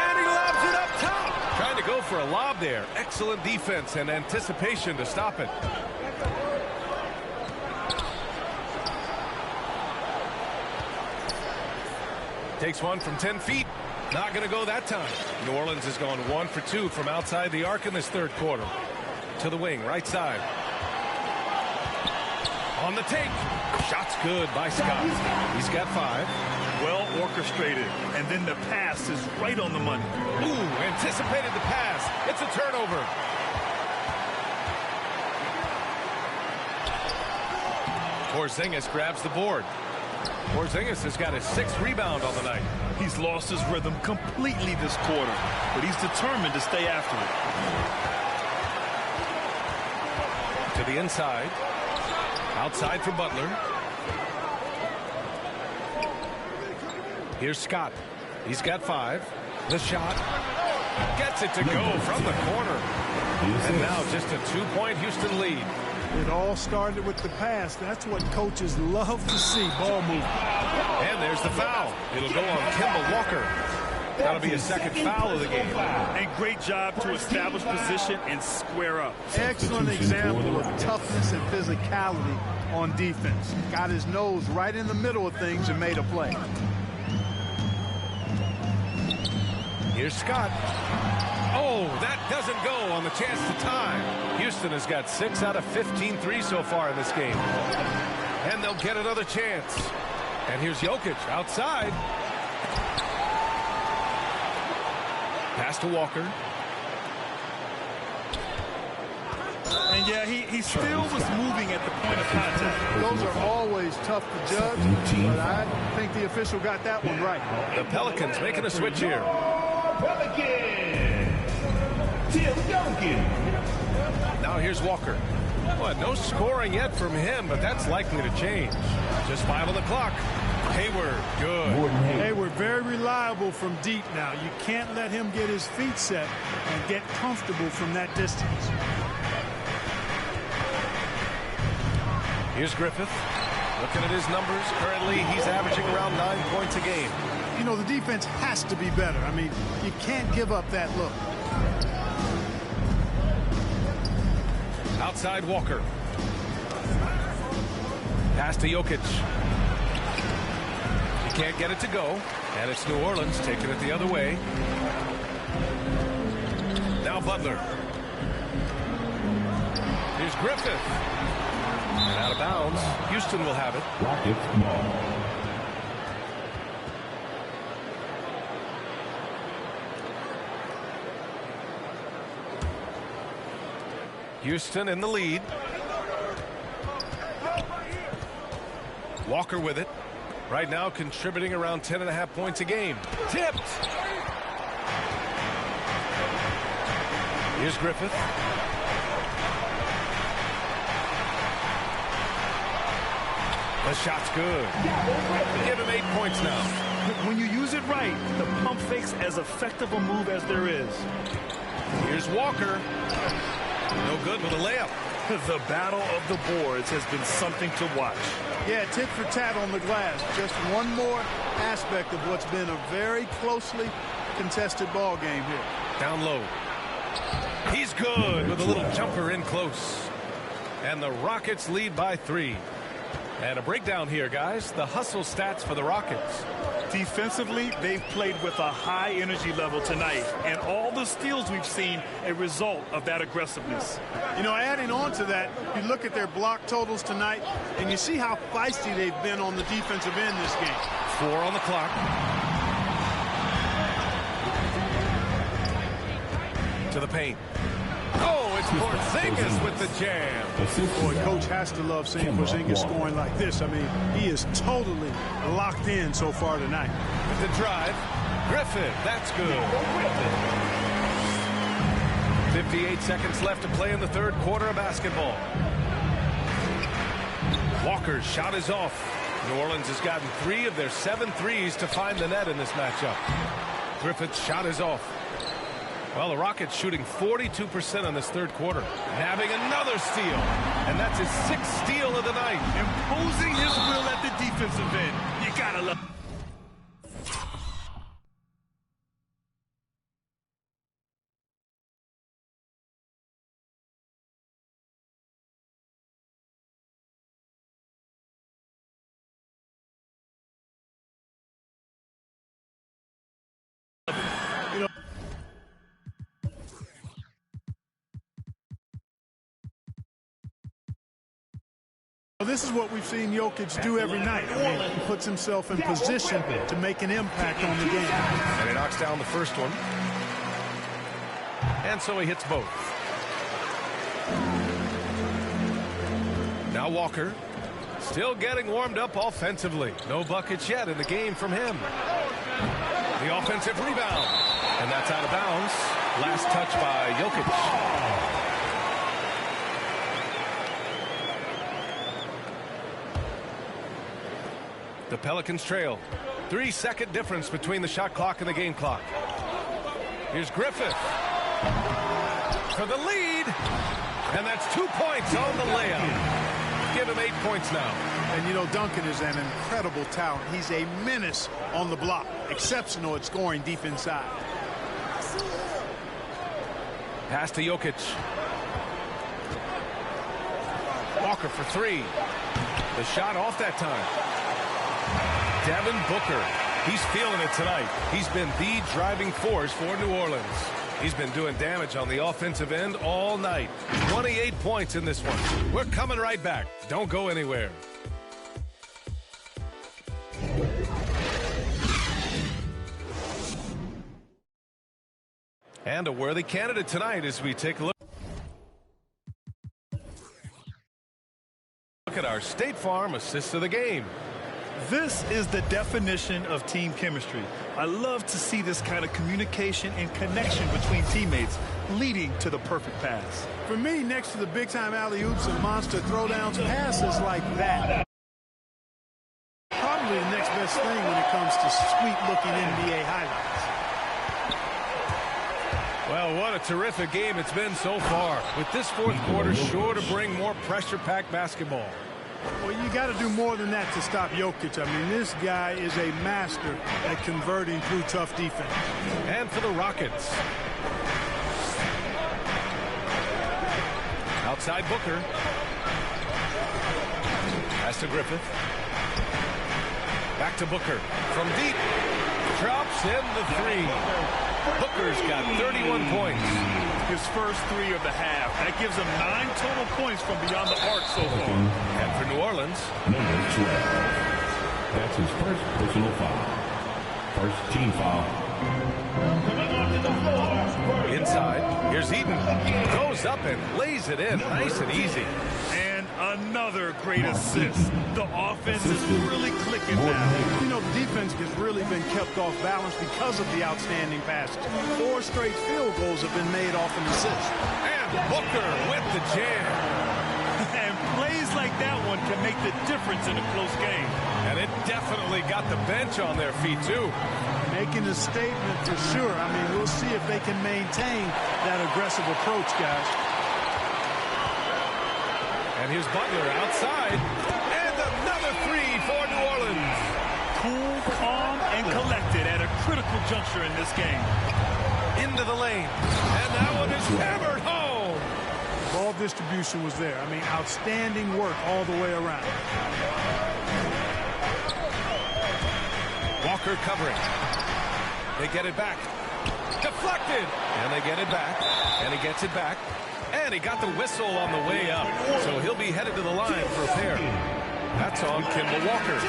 And he lobs it up top. Trying to go for a lob there. Excellent defense and anticipation to stop it. Takes one from 10 feet. Not going to go that time. New Orleans has gone 1 for 2 from outside the arc in this third quarter. To the wing, right side. On the take. Shot's good by Scott. He's got 5. Well orchestrated. And then the pass is right on the money. Ooh, anticipated the pass. It's a turnover. Porzingis grabs the board. Porzingis has got his 6th rebound on the night. He's lost his rhythm completely this quarter, but he's determined to stay after it. To the inside. Outside for Butler. Here's Scott. He's got 5. The shot. Gets it to go from the corner. And now just a 2-point Houston lead. It all started with the pass. That's what coaches love to see, ball movement. And there's the foul. It'll go on Kemba Walker. That'll be a second foul of the game. And great job to establish position and square up. Excellent example of toughness and physicality on defense. Got his nose right in the middle of things and made a play. Here's Scott. Oh, that doesn't go on the chance to tie. Houston has got 6 out of 15 threes so far in this game. And they'll get another chance. And here's Jokic outside. Pass to Walker. And yeah, he still was moving at the point of contact. Those are always tough to judge, but I think the official got that one right. The Pelicans making a switch here. Tim Duncan. Now here's Walker. Well, no scoring yet from him, but that's likely to change. Just 5 on the clock. Hayward, good. Hayward, very reliable from deep now. You can't let him get his feet set and get comfortable from that distance. Here's Griffith. Looking at his numbers, currently he's averaging around 9 points a game. You know, the defense has to be better. I mean, you can't give up that look. Outside Walker. Pass to Jokic. He can't get it to go. And it's New Orleans taking it the other way. Now Butler. Here's Griffith. And out of bounds. Houston will have it. Rockets ball. Houston in the lead. Walker with it. Right now contributing around 10.5 points a game. Tipped. Here's Griffith. The shot's good. Give him 8 points now. When you use it right, the pump fake's as effective a move as there is. Here's Walker. No good with a layup. The battle of the boards has been something to watch. Yeah, tit for tat on the glass. Just one more aspect of what's been a very closely contested ball game here. Down low. He's good with a little jumper in close. And the Rockets lead by 3. And a breakdown here, guys. The hustle stats for the Rockets. Defensively, they've played with a high energy level tonight. And all the steals we've seen, a result of that aggressiveness. You know, adding on to that, you look at their block totals tonight, and you see how feisty they've been on the defensive end this game. 4 on the clock. To the paint. Oh, it's Porzingis with the jam. Boy, coach has to love seeing Porzingis scoring like this. I mean, he is totally locked in so far tonight. With the drive, Griffith, that's good. 58 seconds left to play in the third quarter of basketball. Walker's shot is off. New Orleans has gotten 3 of their 7 threes to find the net in this matchup. Griffith's shot is off. Well, the Rockets shooting 42% on this third quarter. Having another steal. And that's his 6th steal of the night. Imposing his will at the defensive end. You gotta love. This is what we've seen Jokic do every night. I mean, he puts himself in position to make an impact on the game. And he knocks down the first one. And so he hits both. Now Walker, still getting warmed up offensively. No buckets yet in the game from him. The offensive rebound. And that's out of bounds. Last touch by Jokic. The Pelicans trail. 3-second difference between the shot clock and the game clock. Here's Griffith for the lead. And that's 2 points on the layup. Give him 8 points now. And, you know, Duncan is an incredible talent. He's a menace on the block. Exceptional at scoring deep inside. Pass to Jokic. Walker for 3. The shot off that time. Devin Booker, he's feeling it tonight. He's been the driving force for New Orleans. He's been doing damage on the offensive end all night. 28 points in this one. We're coming right back. Don't go anywhere. And a worthy candidate tonight as we take a look. Look at our State Farm assist of the game. This is the definition of team chemistry. I love to see this kind of communication and connection between teammates leading to the perfect pass. For me, next to the big-time alley-oops and monster throwdowns, passes like that. Probably the next best thing when it comes to sweet-looking NBA highlights. Well, what a terrific game it's been so far. With this fourth quarter sure to bring more pressure-packed basketball. Well, you got to do more than that to stop Jokic. I mean, this guy is a master at converting through tough defense. And for the Rockets. Outside Booker. Pass to Griffith. Back to Booker. From deep. Drops in the three. Booker's got 31 points. His first three of the half. That gives him 9 total points from beyond the arc so far. And for New Orleans. Number 12. That's his first personal foul. First team foul. Inside. Here's Eaton. Goes up and lays it in. Nice and easy. And another great assist. The offense is really clicking now. You know, the defense has really been kept off balance because of the outstanding passes. 4 straight field goals have been made off an assist. And Booker with the jam. And plays like that one can make the difference in a close game. And it definitely got the bench on their feet, too. Making a statement for sure. I mean, we'll see if they can maintain that aggressive approach, guys. And here's Butler outside. And another three for New Orleans. Cool, calm, and collected at a critical juncture in this game. Into the lane. And that one is hammered home. Ball distribution was there. I mean, outstanding work all the way around. Walker covering. They get it back. Deflected. And they get it back. And he gets it back. And he got the whistle on the way up. So he'll be headed to the line for a pair. That's on Kemba Walker.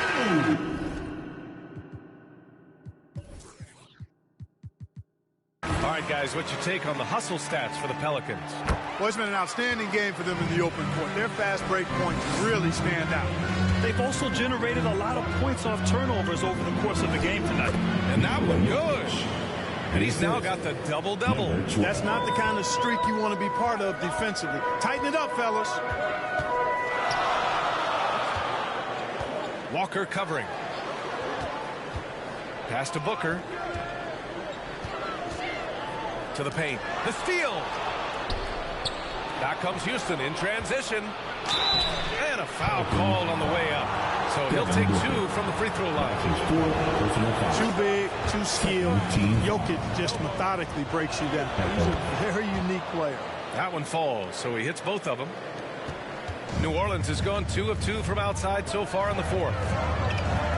All right, guys, what's your take on the hustle stats for the Pelicans? Well, it's been an outstanding game for them in the open court. Their fast break points really stand out. They've also generated a lot of points off turnovers over the course of the game tonight. And that one goes. And he's now got the double-double. That's not the kind of streak you want to be part of defensively. Tighten it up, fellas. Walker covering. Pass to Booker. To the paint. The steal. Back comes Houston in transition. And a foul called on the way up. So he'll take 2 from the free throw line. Too big, too skilled. Jokic just methodically breaks you down. He's a very unique player. That one falls, so he hits both of them. New Orleans has gone 2 of 2 from outside so far in the fourth.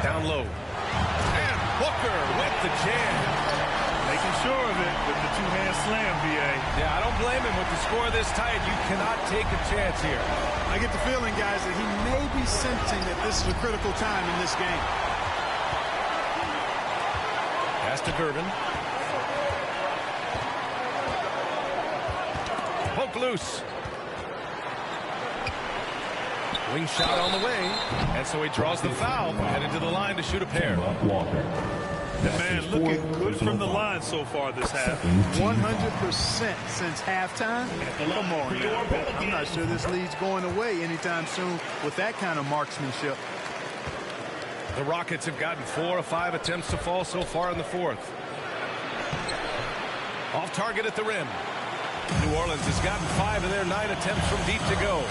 Down low. And Booker with the jam. Making sure of it with the two-hand slam, B.A. Yeah, I don't blame him with the score this tight. You cannot take a chance here. I get the feeling, guys, that he may be sensing that this is a critical time in this game. Pass to Gervin. Poke loose. Wing shot on the way. And so he draws the foul. Headed to the line to shoot a pair. Man, looking good from the line so far this half. 100% since halftime. Come on now. I'm not sure this lead's going away anytime soon with that kind of marksmanship. The Rockets have gotten 4 of 5 attempts to fall so far in the fourth. Off target at the rim. New Orleans has gotten 5 of their 9 attempts from deep to go.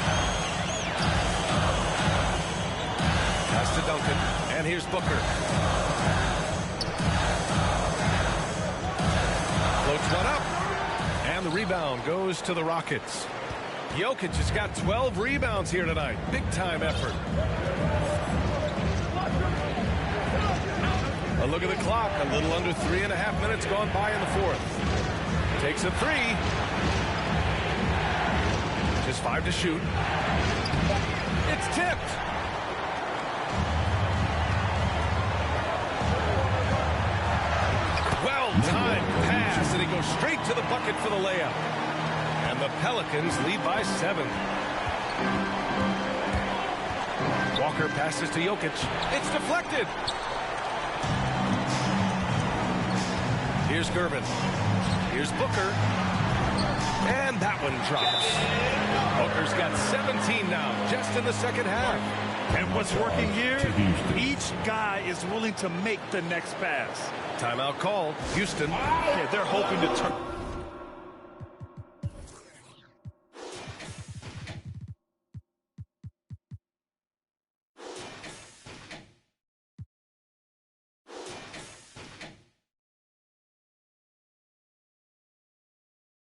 Pass to Duncan. And here's Booker. Floats one up. And the rebound goes to the Rockets. Jokic has got 12 rebounds here tonight. Big time effort. A look at the clock. A little under 3.5 minutes gone by in the fourth. Takes a 3. Just 5 to shoot. It's tipped. Well-timed pass, and he goes straight to the bucket for the layup. And the Pelicans lead by 7. Walker passes to Jokic. It's deflected. Here's Gervin. Here's Booker. And that one drops. Booker's got 17 now, just in the second half. And what's working here? Each guy is willing to make the next pass. Timeout called. Houston. Yeah, they're hoping to turn.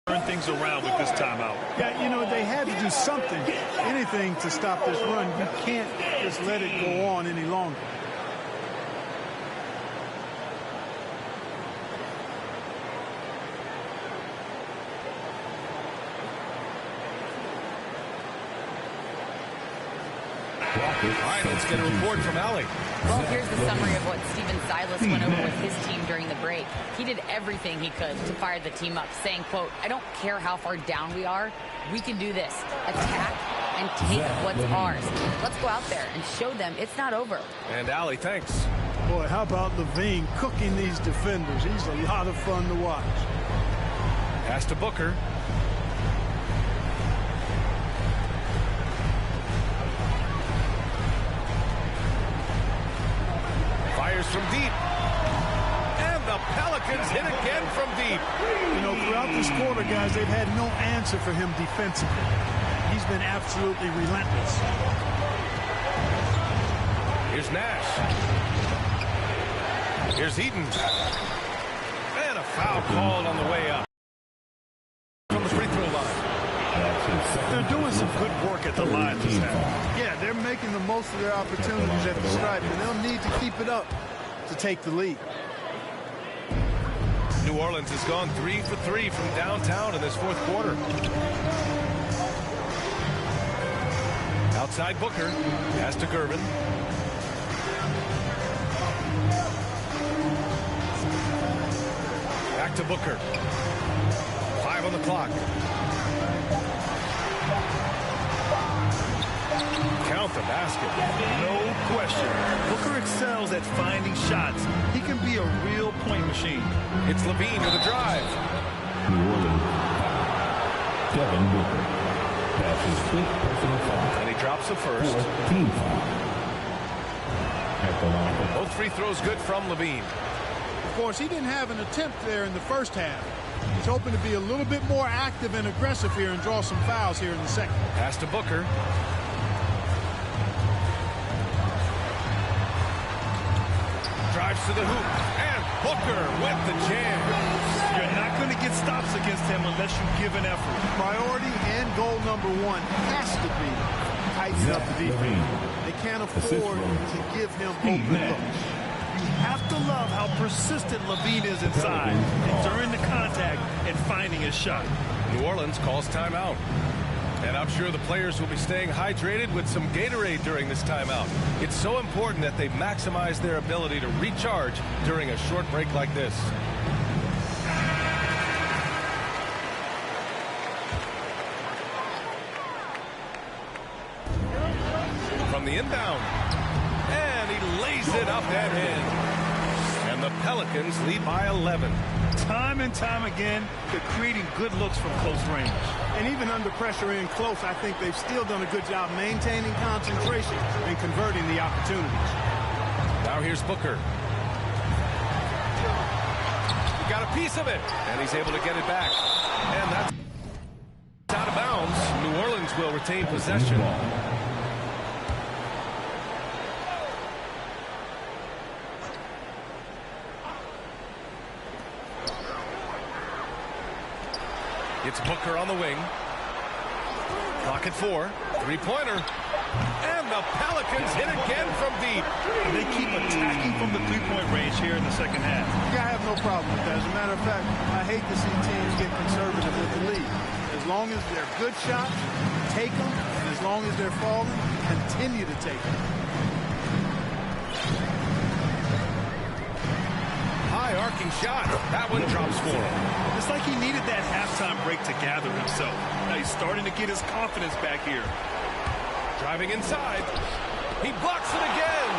Turn things around with this timeout. Yeah, you know, they had to do something, anything to stop this run. You can't just let it go on any longer. All right, let's get a report from Allie. Well, here's the summary of what Stephen Silas went over with his team during the break. He did everything he could to fire the team up, saying, quote, "I don't care how far down we are. We can do this. Attack and take what's ours. Let's go out there and show them it's not over." And Allie, thanks. Boy, how about LaVine cooking these defenders? He's a lot of fun to watch. Pass to Booker. Fires from deep. And the Pelicans hit again from deep. You know, throughout this quarter, guys, they've had no answer for him defensively. He's been absolutely relentless. Here's Nash. Here's Eaton. And a foul called on the way up. From the free throw line. They're doing some good work at the line this half. Yeah, they're making the most of their opportunities at the stripe, and they'll need to keep it up to take the lead. New Orleans has gone 3 for 3 from downtown in this fourth quarter. Outside Booker. Pass to Gervin. Back to Booker. 5 on the clock. Count the basket. No question. Booker excels at finding shots. He can be a real point machine. It's LaVine with a drive. New Orleans. Devin Booker. That's his 5th personal foul. And he drops the first. 4th team foul. At the line. Both free throws good from LaVine. Of course, he didn't have an attempt there in the first half. He's hoping to be a little bit more active and aggressive here and draw some fouls here in the second. Pass to Booker. Drives to the hoop. And Booker with the jam. You're not going to get stops against him unless you give an effort. Priority and goal number one has to be tighten up the defense. They can't afford to give him open looks. You have to love how persistent LaVine is inside and during the contact and finding his shot. New Orleans calls timeout. And I'm sure the players will be staying hydrated with some Gatorade during this timeout. It's so important that they maximize their ability to recharge during a short break like this. From the inbound. And he lays it up and in. And the Pelicans lead by 11. Time and time again, they're creating good looks from close range. And even under pressure in close, I think they've still done a good job maintaining concentration and converting the opportunities. Now here's Booker. He got a piece of it, and he's able to get it back. And that's out of bounds. New Orleans will retain possession. It's Booker on the wing. Clock at 4. Three-pointer. And the Pelicans hit again from deep. They keep attacking from the three-point range here in the second half. Yeah, I have no problem with that. As a matter of fact, I hate to see teams get conservative with the lead. As long as they're good shots, take them. And as long as they're falling, continue to take them. High arcing shot. That one drops for him. It's like he needed that halftime break to gather himself. Now he's starting to get his confidence back here. Driving inside. He blocks it again.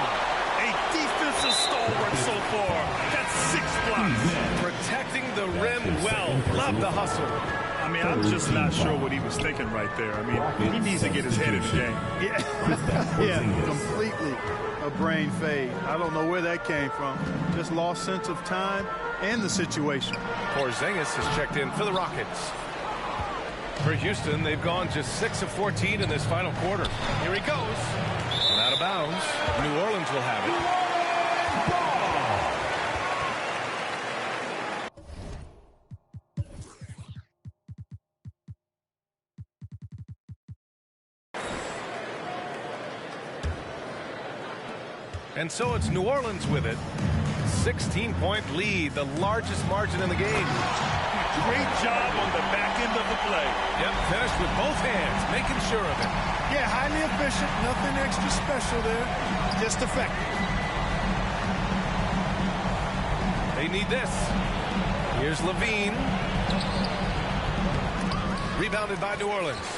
A defensive stalwart so far. That's 6 blocks. Protecting the rim well. Love the hustle. I mean, I'm just not sure what he was thinking right there. I mean, he needs to get his head in the game. Yeah, completely a brain fade. I don't know where that came from. Just lost sense of time and the situation. Porzingis has checked in for the Rockets. For Houston, they've gone just 6 of 14 in this final quarter. Here he goes. And out of bounds. New Orleans will have it. And so it's New Orleans with it. 16-point lead, the largest margin in the game. Great job on the back end of the play. Yep, finished with both hands, making sure of it. Yeah, highly efficient, nothing extra special there, just effective. They need this. Here's Levine. Rebounded by New Orleans.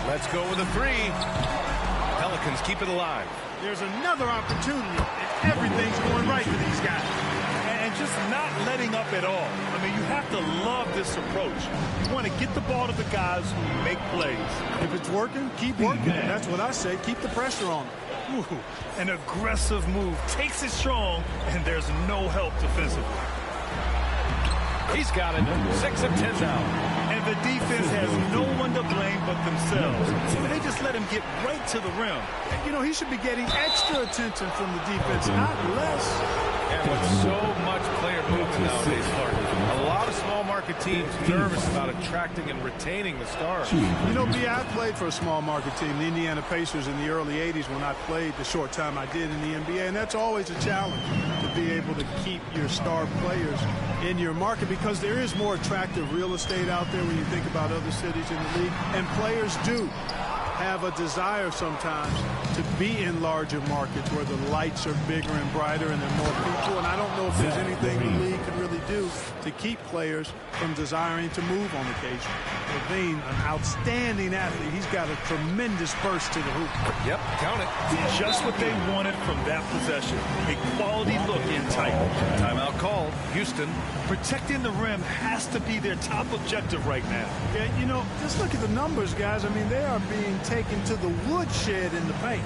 Let's go with a 3. Pelicans keep it alive. There's another opportunity, and everything's going right for these guys. And just not letting up at all. I mean, you have to love this approach. You want to get the ball to the guys who make plays. If it's working, keep working. That's what I say. Keep the pressure on them. Ooh, an aggressive move. Takes it strong, and there's no help defensively. He's got it. 6 of 10 now. And the defense has no one to blame but themselves. So they just let him get right to the rim. And, you know, he should be getting extra attention from the defense, not less. And with so much player movement nowadays, Clark, a lot of small market teams nervous about attracting and retaining the stars. You know, B, I played for a small market team, the Indiana Pacers, in the early 80s when I played the short time I did in the NBA. And that's always a challenge to be able to keep your star players in your market because there is more attractive real estate out there when you think about other cities in the league. And players do have a desire sometimes to be in larger markets where the lights are bigger and brighter and there are more people. And I don't know if there's anything the league can really do to keep players from desiring to move on occasion. Levine, an outstanding athlete. He's got a tremendous burst to the hoop. Yep, count it. Just what they wanted from that possession. A quality look in tight. Timeout called. Houston. Protecting the rim has to be their top objective right now. Yeah, you know, just look at the numbers, guys. I mean, they are being taken to the woodshed in the paint.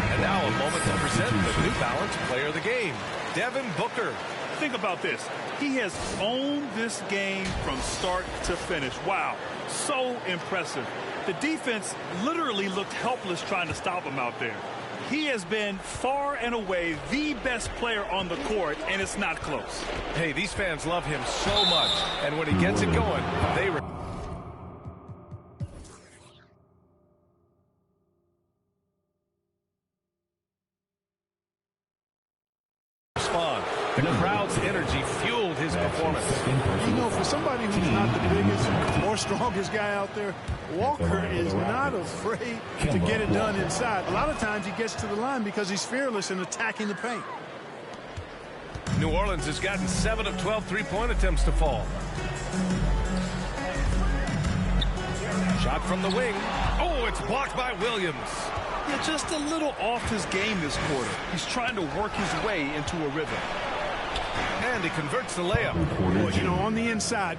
And now a moment to present the New Balance Player of the Game, Devin Booker. Think about this. He has owned this game from start to finish. Wow, so impressive. The defense literally looked helpless trying to stop him out there. He has been far and away the best player on the court, and it's not close. Hey, these fans love him so much, and when he gets it going, they respond. The crowd's energy fueled his performance. You know, for somebody who's not the biggest or strongest guy out there, Walker is not afraid to get it done inside. A lot of times he gets to the line because he's fearless in attacking the paint. New Orleans has gotten 7 of 12 three-point attempts to fall. Shot from the wing. Oh, it's blocked by Williams. Yeah, just a little off his game this quarter. He's trying to work his way into a rhythm. And he converts the layup. Well, you know, on the inside.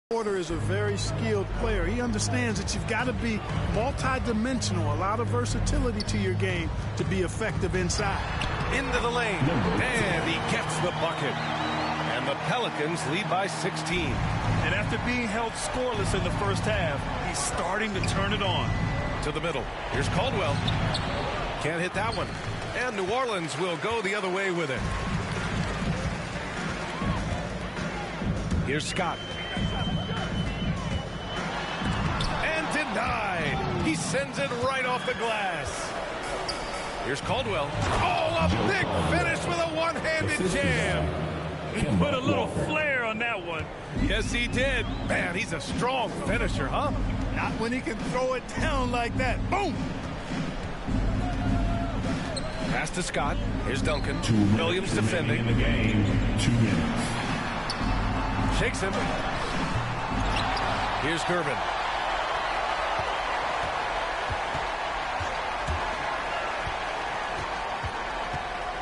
Porter is a very skilled player. He understands that you've got to be multi-dimensional, a lot of versatility to your game to be effective inside. Into the lane, and he gets the bucket. And the Pelicans lead by 16. And after being held scoreless in the first half, he's starting to turn it on. To the middle. Here's Caldwell. Can't hit that one. And New Orleans will go the other way with it. Here's Scott. denied. He sends it right off the glass. Here's Caldwell. Oh, a big finish with a one-handed jam. He put a little flair on that one. Yes, he did. Man, he's a strong finisher, huh? Not when he can throw it down like that. Boom! Pass to Scott. Here's Duncan. Williams defending. In the game, 2 minutes. Shakes him. Here's Gervin.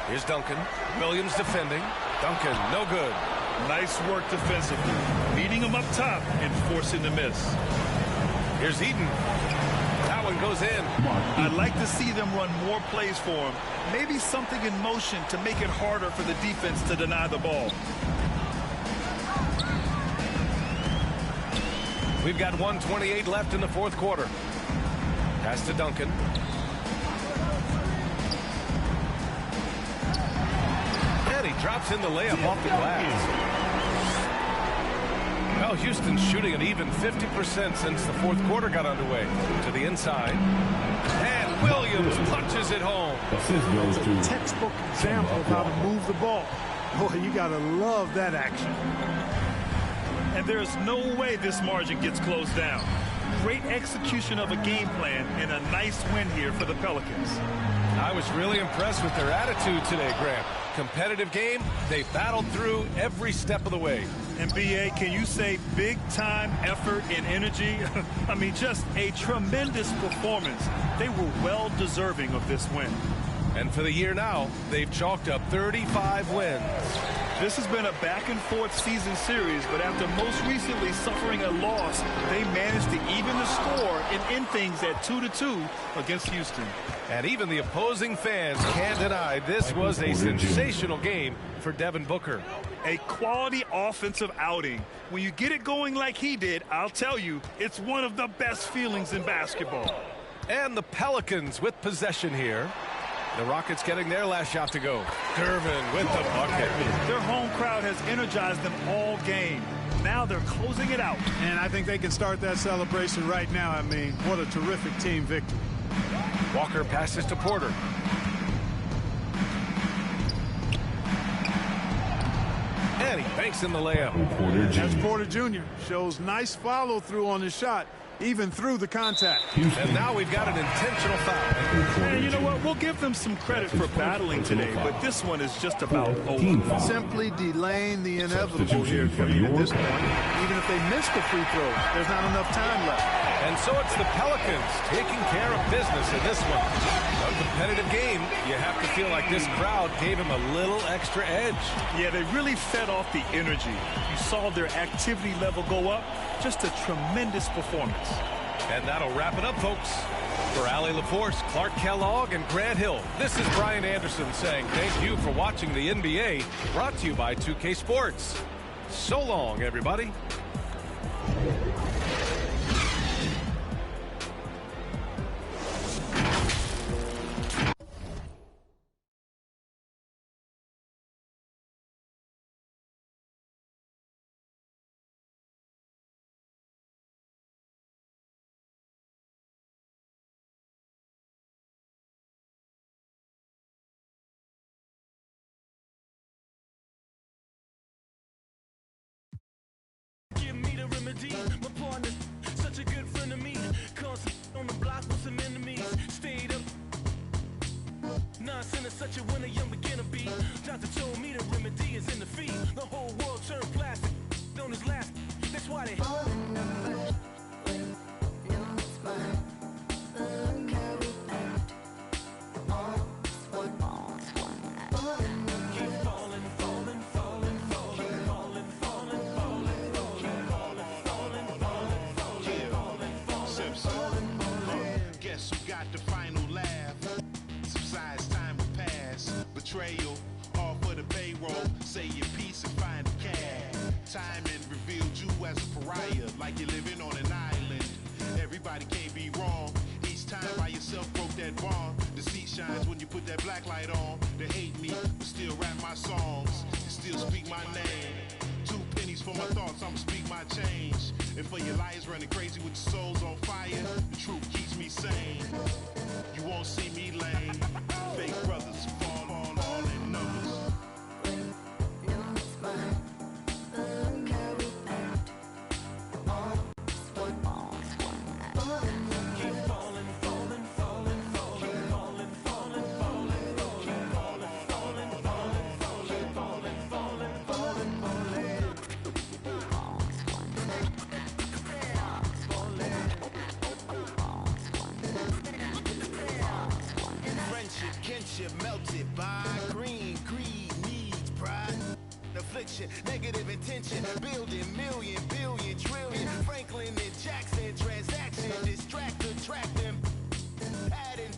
Here's Duncan. Williams defending. Duncan, no good. Nice work defensively. Beating him up top and forcing the miss. Here's Eden. That one goes in. I'd like to see them run more plays for him. Maybe something in motion to make it harder for the defense to deny the ball. We've got 1:28 left in the fourth quarter. Pass to Duncan. And he drops in the layup off the glass. Well, Houston's shooting an even 50% since the fourth quarter got underway. To the inside. And Williams punches it home. It's a textbook example of how to move the ball. Boy, you got to love that action. And there's no way this margin gets closed down. Great execution of a game plan and a nice win here for the Pelicans. I was really impressed with their attitude today, Graham. Competitive game, they battled through every step of the way. And BA, can you say big time effort and energy? I mean, just a tremendous performance. They were well deserving of this win. And for the year now, they've chalked up 35 wins. This has been a back-and-forth season series, but after most recently suffering a loss, they managed to even the score and end things at 2-2 against Houston. And even the opposing fans can't deny this was a sensational game for Devin Booker. A quality offensive outing. When you get it going like he did, I'll tell you, it's one of the best feelings in basketball. And the Pelicans with possession here. The Rockets getting their last shot to go. Gervin with the bucket. Their home crowd has energized them all game. Now they're closing it out. And I think they can start that celebration right now. I mean, what a terrific team victory. Walker passes to Porter. And he banks in the layup. That's Porter Jr. Shows nice follow through on his shot, even through the contact. And now we've got an intentional foul. And you know what? We'll give them some credit for battling today, but this one is just about over. Simply delaying the inevitable here for you at this point. Even if they miss the free throws, there's not enough time left. And so it's the Pelicans taking care of business in this one. A competitive game. You have to feel like this crowd gave him a little extra edge. Yeah, they really fed off the energy. You saw their activity level go up. Just a tremendous performance. And that'll wrap it up, folks. For Allie LaForce, Clark Kellogg, and Grant Hill, this is Brian Anderson saying thank you for watching the NBA, brought to you by 2K Sports. So long, everybody. My partner, such a good friend of me. Constant on the block with some enemies. Stayed up. Nonsense is such a winner, young beginner be. Doctor told me the remedy is in the feet. The whole world turned plastic on his last. That's why they. Betrayal, all for the payroll. Say your piece and find a cab. Timing revealed you as a pariah, like you're living on an island. Everybody can't be wrong. Each time by yourself broke that bond. The seat shines when you put that black light on. They hate me, but still rap my songs. Still speak my name. 2 pennies For my thoughts, I'ma speak my change. And for your liars running crazy with your souls on fire, the truth keeps me sane. You won't see me lame. Fake brothers fall all in numbers. Melted by green, greed, needs, pride, affliction, negative intention, building million, billion, trillion, Franklin and Jackson, transaction, distract, attract them, adding,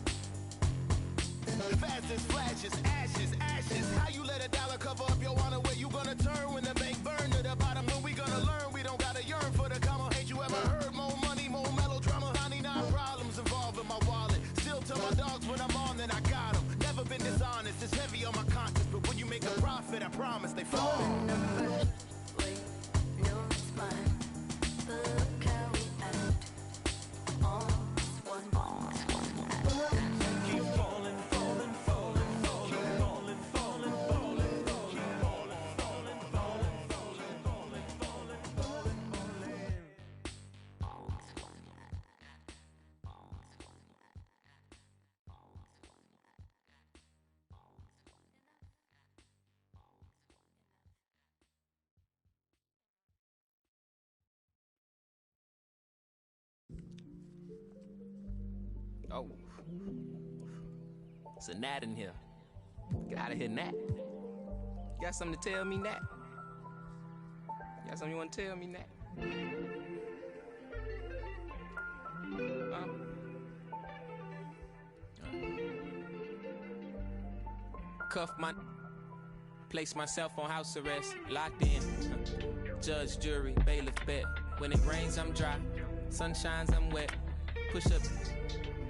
fast as flashes, ashes, how you let a dollar cover up your honor, where you gonna turn when the bank burn to the bottom, when we gonna learn, we don't gotta yearn for the comma, ain't you ever heard, more money, more melodrama, 99 problems involved in my wallet, still tell my dogs when I'm on, then I got them. Never been dishonest, it's heavy on my conscience, but when you make a profit, I promise they fall. Oh. It's a gnat in here. Get out of here, gnat. You got something to tell me, gnat? You got something you want to tell me, gnat? Cuff my... Place myself on house arrest. Locked in. Judge, jury, bailiff, bet. When it rains, I'm dry. Sun shines, I'm wet. Push up...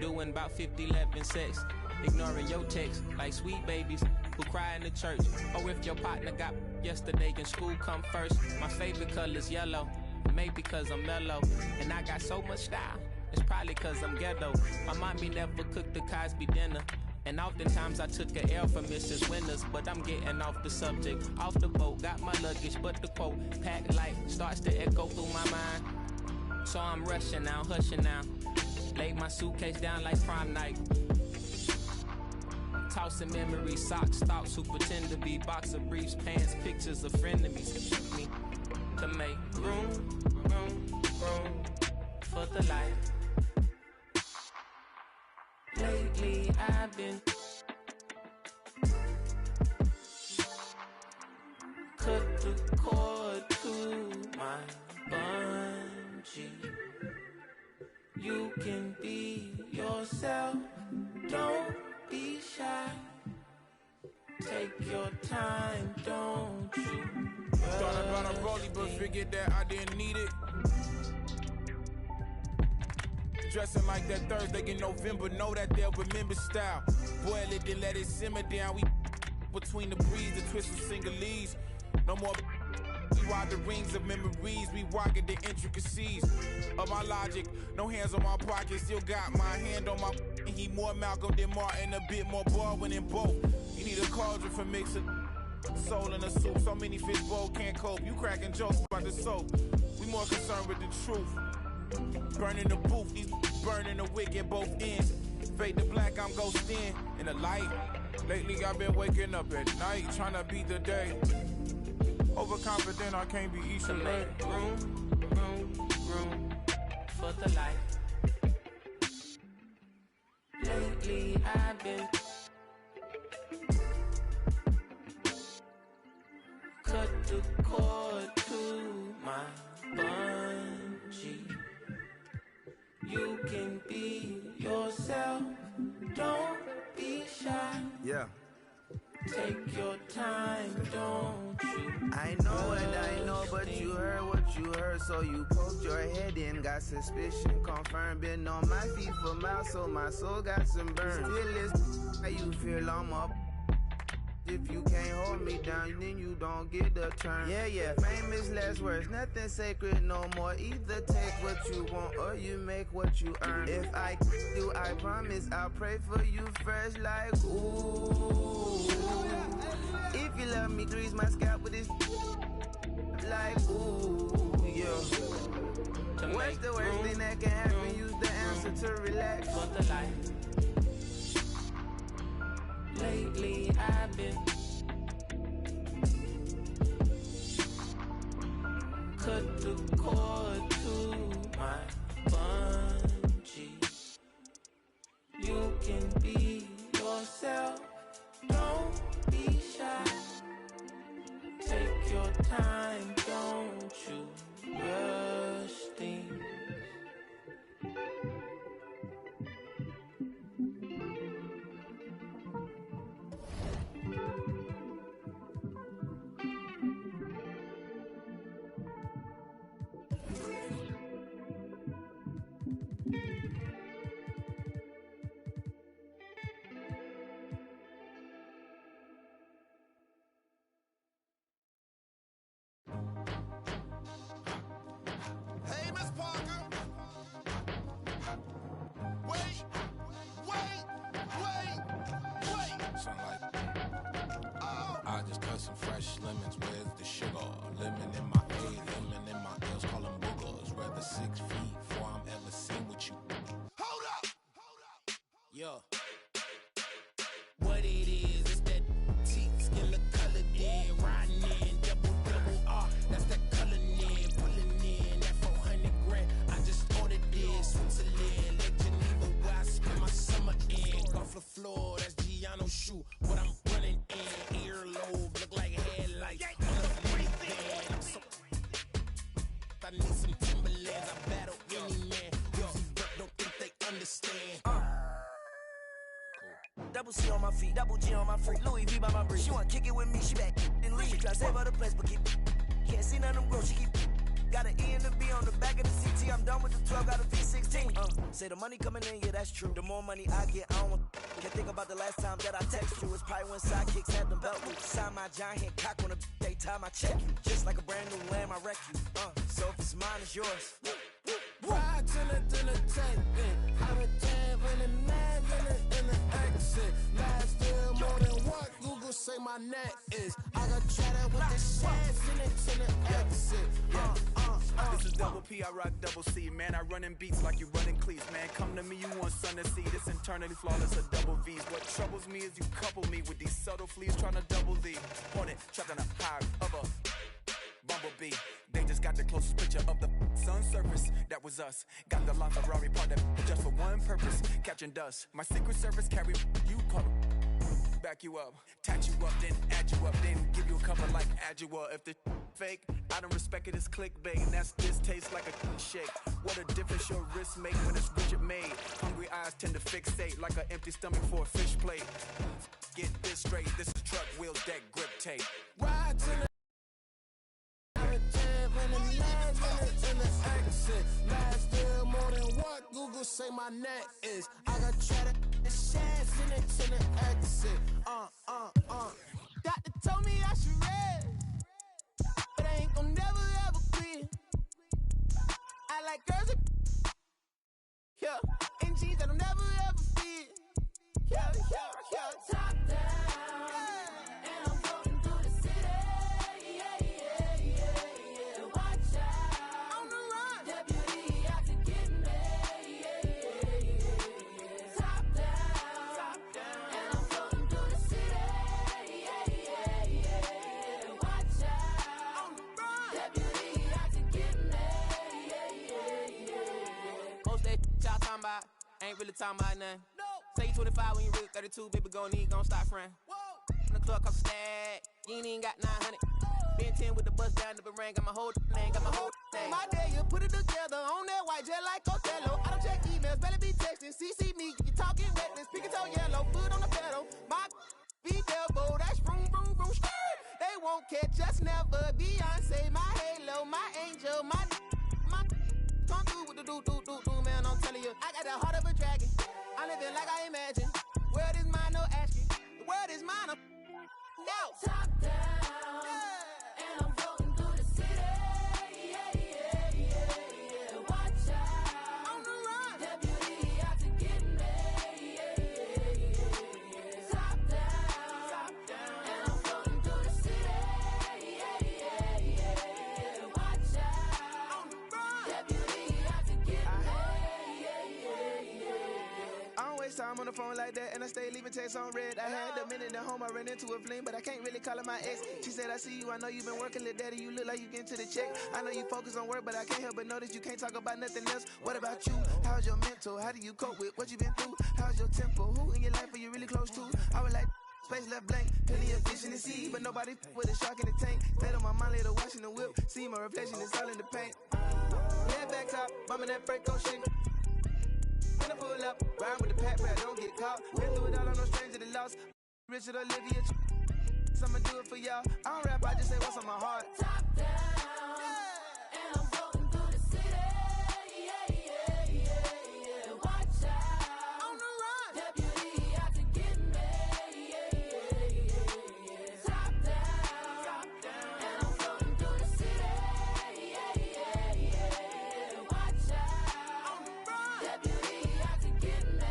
Doing about 50-11 sex, ignoring your text like sweet babies who cry in the church. Or if your partner got yesterday in school, come first. My favorite color's yellow, maybe cause I'm mellow. And I got so much style, it's probably cause I'm ghetto. My mommy never cooked the Cosby dinner, and oftentimes I took an L from Mrs. Winters. But I'm getting off the subject, off the boat, got my luggage, but the quote, packed light, starts to echo through my mind. So I'm rushing now, hushing now. Laid my suitcase down like prom night. Tossing memories, socks, thoughts who pretend to be boxer briefs, pants, pictures of frenemies. Me to make room for the light. Lately I've been cut the cord to my bungee. You can be yourself, don't be shy. Take your time, don't you? Thought about a rollie, but figured that I didn't need it. Dressing like that Thursday in November, know that they'll remember style. Boil it, then let it simmer down. We between the breeze, the twist of singlese. No more. We ride the rings of memories, we rockin' the intricacies of my logic. No hands on my pocket, still got my hand on my. He more Malcolm than Martin, a bit more Baldwin than both. You need a cauldron for mixing soul in a soup. So many fish bowl can't cope. You cracking jokes about the soap. We more concerned with the truth. Burning the booth, these burning the wick at both ends. Fade to black, I'm ghosting in the light. Lately I've been waking up at night, trying to beat the day. Overconfident, I can't be each to make room for the light. Lately I've been cut the cord to my bungee. You can be yourself, don't be shy. Yeah. Take your time, don't you? I know what I know, but you heard what you heard, so you poked your head in, got suspicion confirmed. Been on my feet for miles, so my soul got some burn. Still is how you feel I'm up. If you can't hold me down, then you don't get the turn. Yeah, famous last words, nothing sacred no more. Either take what you want or you make what you earn. If I do, I promise I'll pray for you fresh like ooh. If you love me, grease my scalp with this like ooh, yeah. What's the worst thing that can happen? Use the answer to relax. For the life. Lately I've been cut the cord to my bungee. You can be yourself, don't be shy. Take your time, don't you rush things. Hey, Miss Parker. Wait. Sound like I just cut some fresh lemons. Where's the sugar? Lemon in my A, lemon in my L's. Call them boogers. Rather 6 feet before I'm ever seen with you. Hold up. Yeah. What it is, it's that teeth skin look colored in. Riding in, double R. That's that color in. Pulling in that 400 grand. I just ordered this. Switzerland, Lake Geneva, where I spend my summer in. Off the floor, that's Giano shoe. What I'm running in. Earlobe, look like headlights. I'm so I need some Timberlands. I battle any man. Yo, don't think they understand. Double C on my feet, double G on my freak. Louis V by my brief. She wanna kick it with me, she back and leave. She try to save her the place, but can't see none of them grow. She keep got an E and a B on the back of the CT. I'm done with the 12, got a V16. Say the money coming in, yeah, that's true. The more money I get, I don't can't think about the last time that I text you. It's probably when sidekicks had them belt loops. Sign my giant head cock on the they time I check you. Just like a brand new lamb, I wreck you. So if it's mine, it's yours. Ride to the tank, I'm a jab in the mag in the exit. Last year more than what Google say my net is. I got cheddar with the shares in the exit. This is double P, I rock double C. Man, I run in beats like you running cleats. Man, come to me, you want sun to see. This internally flawless, a double V's. What troubles me is you couple me with these subtle fleas trying to double D. Hornet, trapped on a high of a bumblebee. They just got the closest picture of the sun's surface. That was us. Got the LaFerrari part that just for one purpose. Catching dust. My secret service carry you call them. Back you up, tatch you up, then add you up, then give you a cover like Adjua. If the fake, I don't respect it as clickbait. And that's this tastes like a shake. What a difference your wrist make when it's rigid made. Hungry eyes tend to fixate like an empty stomach for a fish plate. Get this straight, this is truck wheels, deck grip tape. Ride to the in the exit. Last year more than what Google say my net is. I got cheddar and shares in the exit. Doctor told me I should rest, but I ain't gon' never ever quit. I like girls that, yeah, and jeans that'll never ever fit. Yeah. Top down, and I'm floating through the city. Yeah. Watch out, on the run. Deputy out to get me. Top down, and I'm floating through the city. Yeah. Watch out, on the run. Deputy out to get me. Most that y'all talking about ain't really talking about nothing. Say you 25 when you really 32, baby, gon' stop friend. From the club cost a stack, you ain't even got 900. Been 10 with the bus down the barang, got my whole thing, My day, you put it together on that white jet like Othello. I don't check emails, better be texting. CC me, you talking reckless, pick it toe yellow, foot on the pedal. My be devil, that's vroom, skirt. They won't catch us never. Beyonce, my halo, my angel, my come through with the do, man, I'm telling you. I got the heart of a dragon. I'm living like I imagine. World is mine, no asking. The world is mine. now. Top down, and I'm floating through the city. Watch out, On the run. deputy out to get me. Top down, and I'm floating through the city. Watch out, deputy out to get me. I don't waste time on the phone like that, and I stay leaving texts on red. I had a minute at home, I ran into a fling, but I can't really call her my ex. She said, I see you, I know you've been working, little daddy, you look like you getting to the check. I know you focus on work, but I can't help but notice you can't talk about nothing else. What about you? How's your mental? How do you cope with what you been through? How's your tempo? Who in your life are you really close to? I was like, space left blank, plenty of fish in the sea, but nobody with a shark in the tank. Stayed on my mind later watching the whip, see my reflection, it's all in the paint. Head back top, bumping that freight, go shake. When I pull up, ride with the pack, but I don't get caught. Been through it all, I'm no stranger to loss. Richard Olivia, I'ma do it for y'all. I don't rap, I just say what's on my heart. Top down, and I'm floating through the city. Watch out, On the run. deputy out to get me. Top down, and I'm floating through the city. Watch out, deputy out to get me.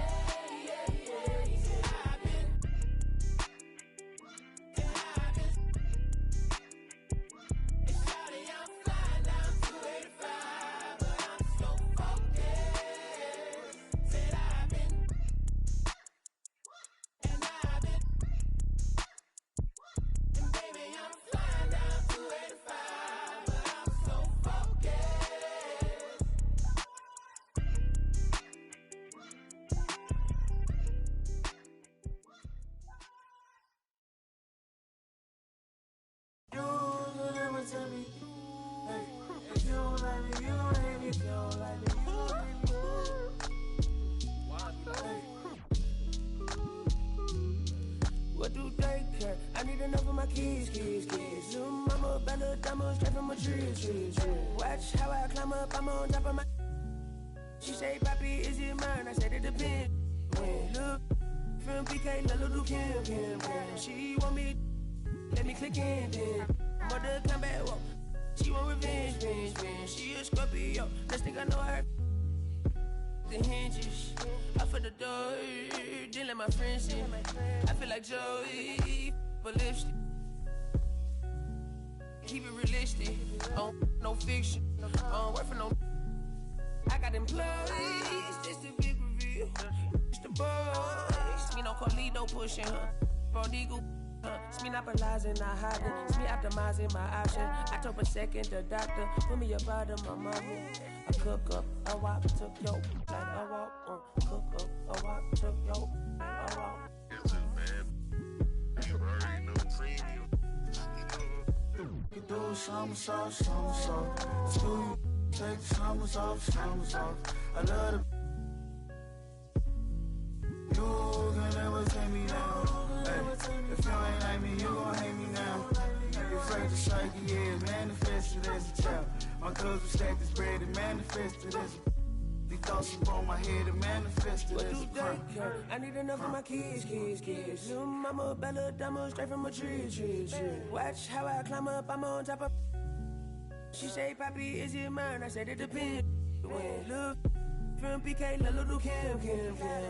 What do they care? I need enough of my kids. Little mama, better diamonds straight from a tree. Watch how I climb up, I'm on top of my. She say, Papi, is it mine? I said it depends. When look from PK, little Kim. She want me, let me click in then. Mother come back, whoa. She want revenge. She a Scorpio, next thing I know her. The hinges, up for the door, then let my friends in. I feel like Joey, but lipstick. Keep it realistic, no fiction, work for no. I got employees, this the big reveal. It's the boys, me no Carlito pushing her. Prodigal, it's me not monopolizing, not hiding. It's me optimizing my option. I took a second, the doctor put me about my mama. I cook up, I walk, took yo, like I walk, cook up, I walk, took yo, like I walk. Yes, man. You already know premium. You do somersault. Screw you, take the summers off. I love the. You can never take me down. Hey, if you ain't like me, you gon' hate me now. You're afraid to psyche, yeah, it's manifested as a child. My cousin stacked this bread and manifested as a. These thoughts upon my head and manifested as a crime. I need enough of my kids. Little mama, Bella, diamonds straight from a tree. Watch how I climb up, I'm on top of. She say, Papi, is it mine? I said it depends. When look from PK, little Kim.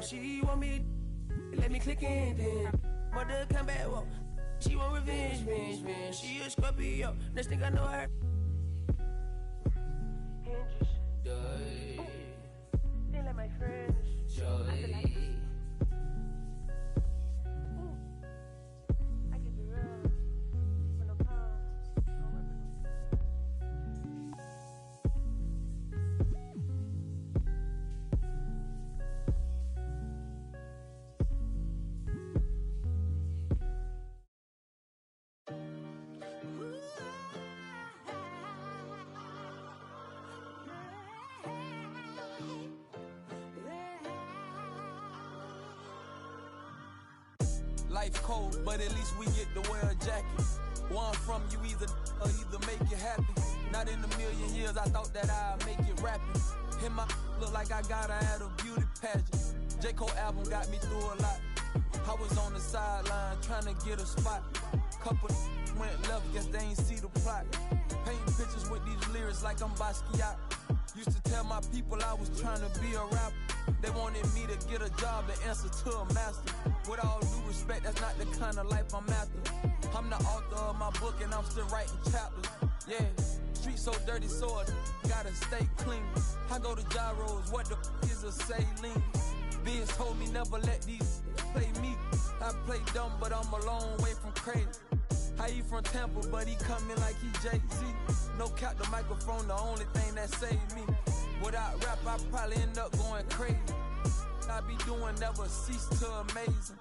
She want me, let me click in then. Mother come back, whoa. She want revenge. She a Scorpio, next thing I know her. Then let my friends. I can be real. When I'm Life cold, but at least we get to wear a jacket. One from you either make you happy. Not in a million years, I thought that I'd make it rapping. Hit my look like I got her at a beauty pageant. J. Cole album got me through a lot. I was on the sideline trying to get a spot. Couple went left, guess they ain't see the plot. Painting pictures with these lyrics like I'm Basquiat. Used to tell my people I was trying to be a rapper. They wanted me to get a job and answer to a master. With all due respect, that's not the kind of life I'm after. I'm the author of my book and I'm still writing chapters. Yeah, street so dirty, so I gotta stay clean. I go to gyros, what the is a saline? Biz told me never let these play me. I play dumb, but I'm a long way from crazy. How he from Tampa, but he coming like he Jay-Z. No cap, the microphone, the only thing that saved me. Without rap, I probably end up going crazy. I be doing never cease to amazing.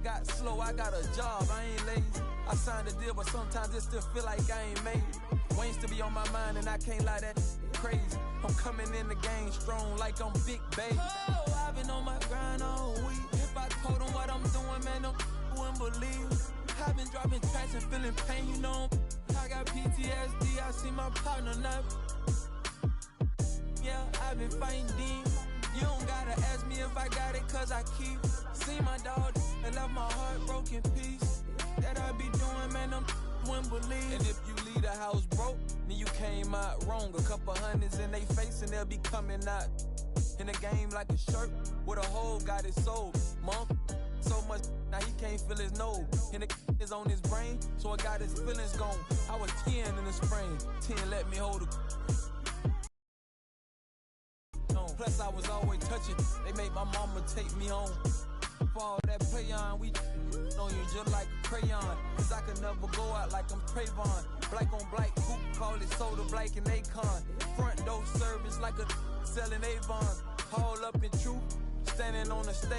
Got slow, I got a job, I ain't lazy. I signed a deal, but sometimes it still feel like I ain't made it. Wayne still be on my mind, and I can't lie, that crazy. I'm coming in the game strong like I'm Big Baby. Oh, I've been on my grind all week. If I told them what I'm doing, man, them wouldn't believe. I've been dropping tracks and feeling pain, you know. I got PTSD, I see my partner knife. Yeah, I've been fighting demons. You don't gotta ask me if I got it, cause I keep. See my dog and left my heart broken piece. That I be doing, man, them wouldn't believe. And if you leave the house broke, then you came out wrong. A couple hundreds in they face and they'll be coming out. In the game like a shirt with a hole, got it sold. Monk, so much, now he can't feel his nose. And the is on his brain, so I got his feelings gone. I was 10 in the spring, 10 let me hold a. Plus I was always touching, they made my mama take me home. For all that play on, we on you just like a crayon. Cause I could never go out like I'm Trayvon. Black on black, hoop, call it soda black and Akon. Front door service like a selling Avon. Haul up in truth, standing on the stage.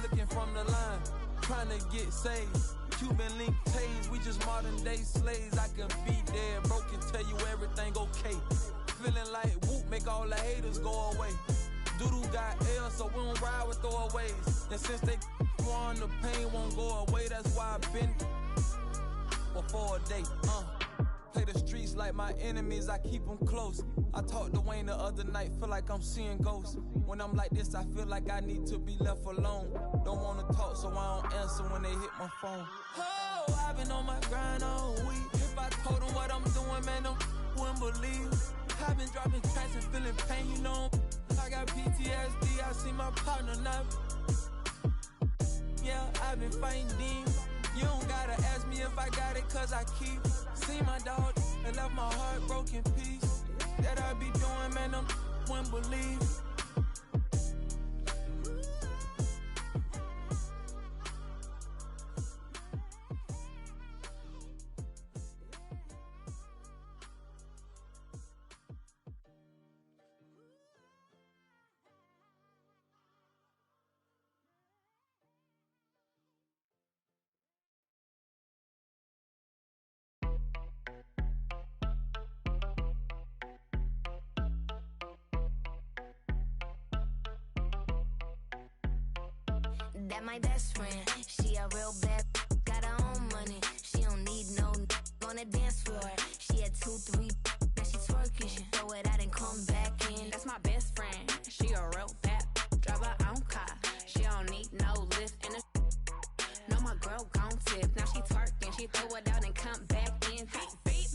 Looking from the line, trying to get saved. Cuban link tase, we just modern day slaves. I can be there, broke and tell you everything okay. Feeling like whoop, make all the haters go away. Doodoo got L, so we don't ride with throwaways. And since they on the pain won't go away, that's why I've been before a day. Play the streets like my enemies, I keep them close. I talked to Wayne the other night, feel like I'm seeing ghosts. When I'm like this, I feel like I need to be left alone. Don't wanna talk, so I don't answer when they hit my phone. Oh, I've been on my grind all week. If I told them what I'm doing, man, them wouldn't believe. I've been dropping tracks and feeling pain, you know. I got PTSD, I see my partner knife. Yeah, I've been fighting demons. You don't gotta ask me if I got it, cause I keep. See my dog and left my heart broken piece. That I be doing, man, them wouldn't believe. That my best friend, she a real bad, got her own money. She don't need no on the dance floor. She had 2, 3, now she twerking. She throw it out and come back in. That's my best friend, she a real bad, drive her own car. She don't need no lift in the. No, my girl gon' tip. Now she twerking, she throw it out and come back in. Beep, beep.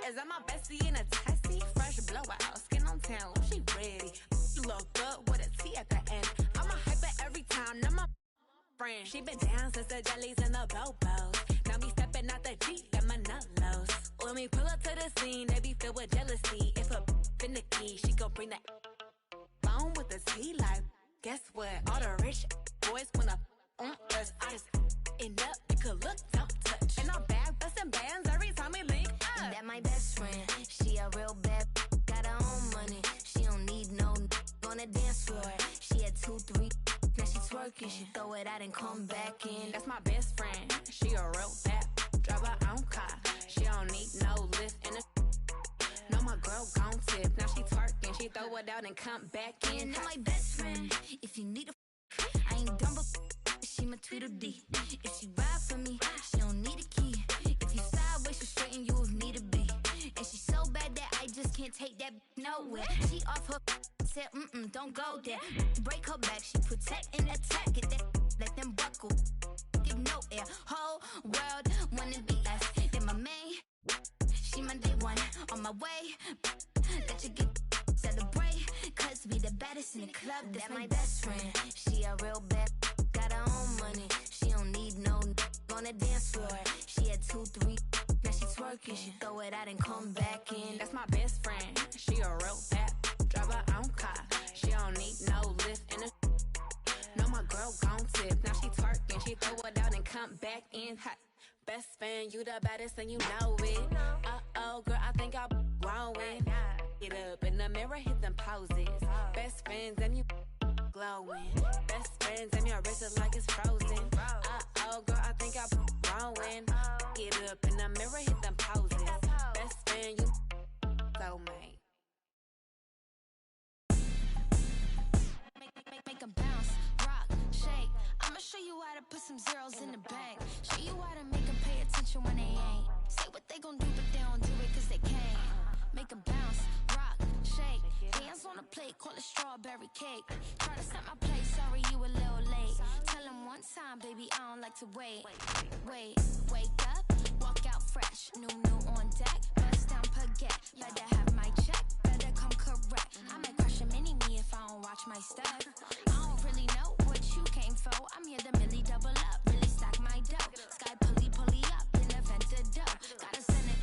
Is that my bestie in a testy? Fresh blowout, skin on town, she ready. Look good with a T at the end. I'm a hyper every time, now my friend. She been down since the jellies and the bobos. Now me stepping out the Jeep, got my nullos. When we pull up to the scene, they be filled with jealousy. If a finicky, she gon' bring the phone with the T like. Guess what? All the rich boys wanna on us. I just end up, you could look, don't touch. And I'm back busting bands every time we link up. That my best friend, she a real bad, got her own money. She don't need no on the dance floor. She had 2, 3. Now she twerking, she throw it out and come back in. That's my best friend, she a real bad, drive her own car. She don't need no lift in the. No, my girl gon' tip. Now she twerking, she throw it out and come back in. That's my best friend, if you need a I ain't dumb but she my Tweedledee. If she ride for me, she don't need a key. If you sideways, she straighten you if need to be. And she's so bad that I just can't take that, no. nowhere. She off her said, don't go there. Break her back, she protect and attack it. Let them buckle, give no air. Whole world wanna be us. Then my main, she my day one. On my way, let you get celebrate. Cause we the baddest in the club, that's my best friend. She a real bad, got her own money. She don't need no on the dance floor. She had 2, 3, now she twerking. She throw it out and come back in. That's my best friend, she a real bad, drive her own car. She don't need no lift in the. No, my girl gon' tip. Now she twerking, she throw it out and come back in hot. Best friend, you the baddest and you know it. Uh-oh, girl, I think I'm growing. Get up in the mirror, hit them poses. Best friends and you glowing. Best friends and your wrist is like it's frozen. Uh-oh, girl, I think I'm growing. Get up in the mirror, hit them poses. Best friend, you soulmate. Make a bounce, rock, shake. I'ma show you how to put some zeros in the bank. Show you how to make them pay attention when they ain't. Say what they gon' do, but they don't do it cause they can't. Make a bounce, rock, shake. Hands on the plate, call it strawberry cake. Try to set my place, sorry you a little late. Tell them one time, baby, I don't like to wait. Wake up, walk out fresh. New on deck, bust down baguette. Better have my check, better come correct. I might crush a mini-me if I don't watch my step. I don't really know what you came for. I'm here to really double up, really stack my dough. Sky pulley up, in the vent dough. Gotta send it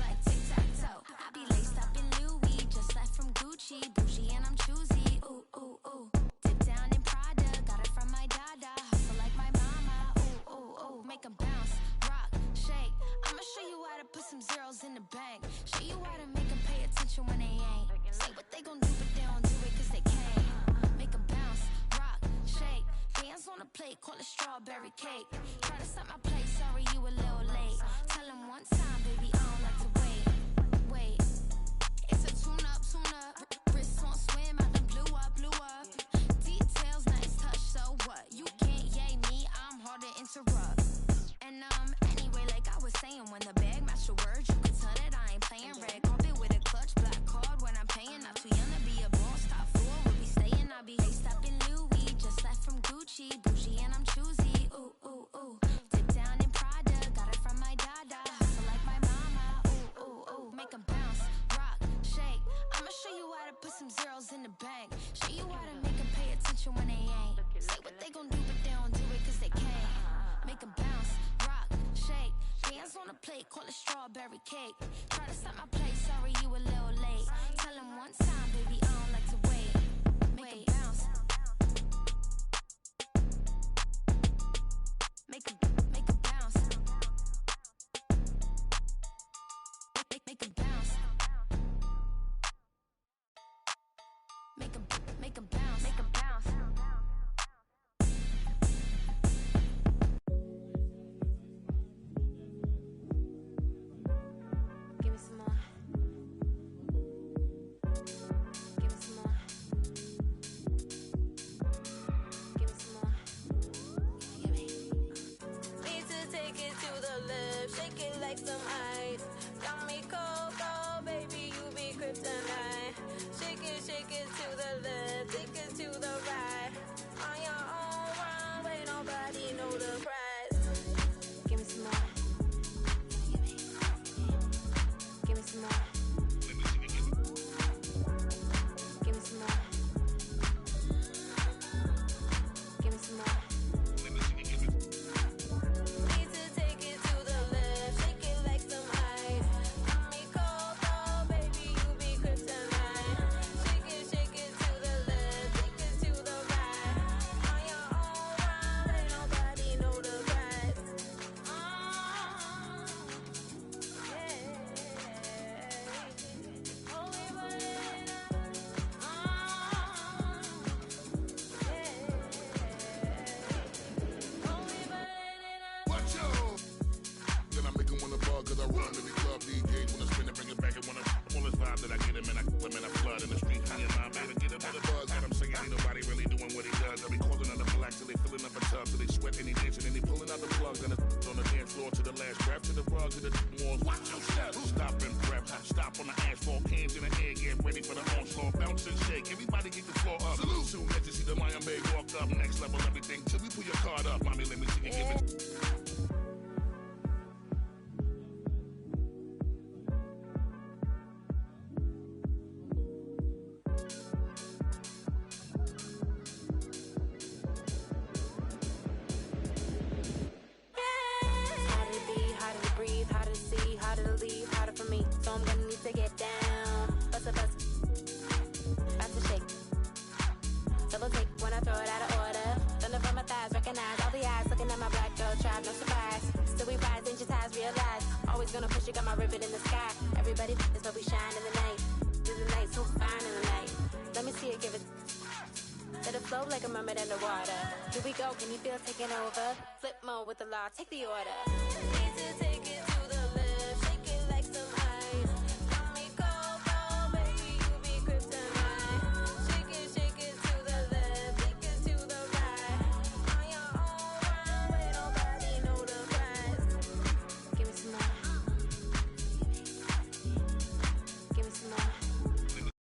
like tic-tac-toe. I be laced up in Louis, just left from Gucci. Bougie and I'm choosy, ooh, ooh, ooh. Dip down in Prada, got it from my dada. Hustle like my mama, ooh, ooh, ooh. Make 'em bounce, rock, shake. I'ma show you how to put some zeros in the bank. Show you how to make 'em pay attention when they ain't. Say what they gon' do, but they don't do it cause they can't. Make 'em bounce, rock, shake. Hands on the plate, call it strawberry cake. Try to set my place, sorry you a little late. Tell them one time, baby, I don't like to wait. It's a tune-up. Wrist on swim, I done blew up. Details, nice touch, so what? You can't yay me, I'm hard to interrupt. And anyway, like I was saying, when the bag match your words, you can turn it. I ain't playing red carpet with a clutch, black card when I'm paying. Not too young to be a boss, top floor, we'll be staying. I be laced up in Louis, just left from Gucci, bougie and I'm choosy, ooh, ooh, ooh. Dip down in Prada, got it from my dada. Hustle like my mama, ooh, ooh, ooh. Make 'em bounce, rock, shake. I'ma show you how to put some zeros in the bank. Show you how to make 'em pay attention when they ain't. Say what they gon' do, but they don't do it cause they can't. Make 'em bounce, rock, shake. Hands on the plate, call it strawberry cake. Try to set my place, sorry you a little late. Tell them one time, baby, I don't like to wait. Make 'em bounce. Make 'em bounce. Make 'em bounce. Make 'em bounce. Make 'em bounce. Give me some more. Give me some more. Give me some more. Give me. Need to take it to the left, shake it like some ice. Got me cold, baby, you be kryptonite. Shake it to the left, take it to the right. On your own run, ain't nobody know the price. Give me some more. Give me some more. Give me some more. Give me some more. Need to take it to the left, shake it like some ice. Got me cold, baby, you be kryptonite. Shake it to the left, take it to the right. On your own run, ain't nobody know the price. Watch out! Then I make him wanna bug, cause I run to the club. DJs wanna spin it, bring it back, and wanna all this vibe that I get him, and I flood in the street. Hanging my baby, get him with a buzz. Got him singing, ain't nobody really doing what he does. I be calling on the black till they filling up a tub, till they sweat and they dancing, and they pulling out the plugs. And on the dance floor to the last breath, to the rug, to the walls. Watch your step. Stop and prep. Stop on the asphalt, hands in the air, get wet. ready for the onslaught. Bounce and shake, everybody get the floor up. Salute. Soon as you see the Lion Bay walk up, next level everything. Till we pull your card up, mommy, let me see you give it. Gonna push it, got my ribbon in the sky. Everybody is but we shine in the night. Do the night so fine in the night. Let me see it, give it. Let it flow like a mermaid underwater. Here we go, can you feel taking over? Flip mode with the law, take the order. Need to take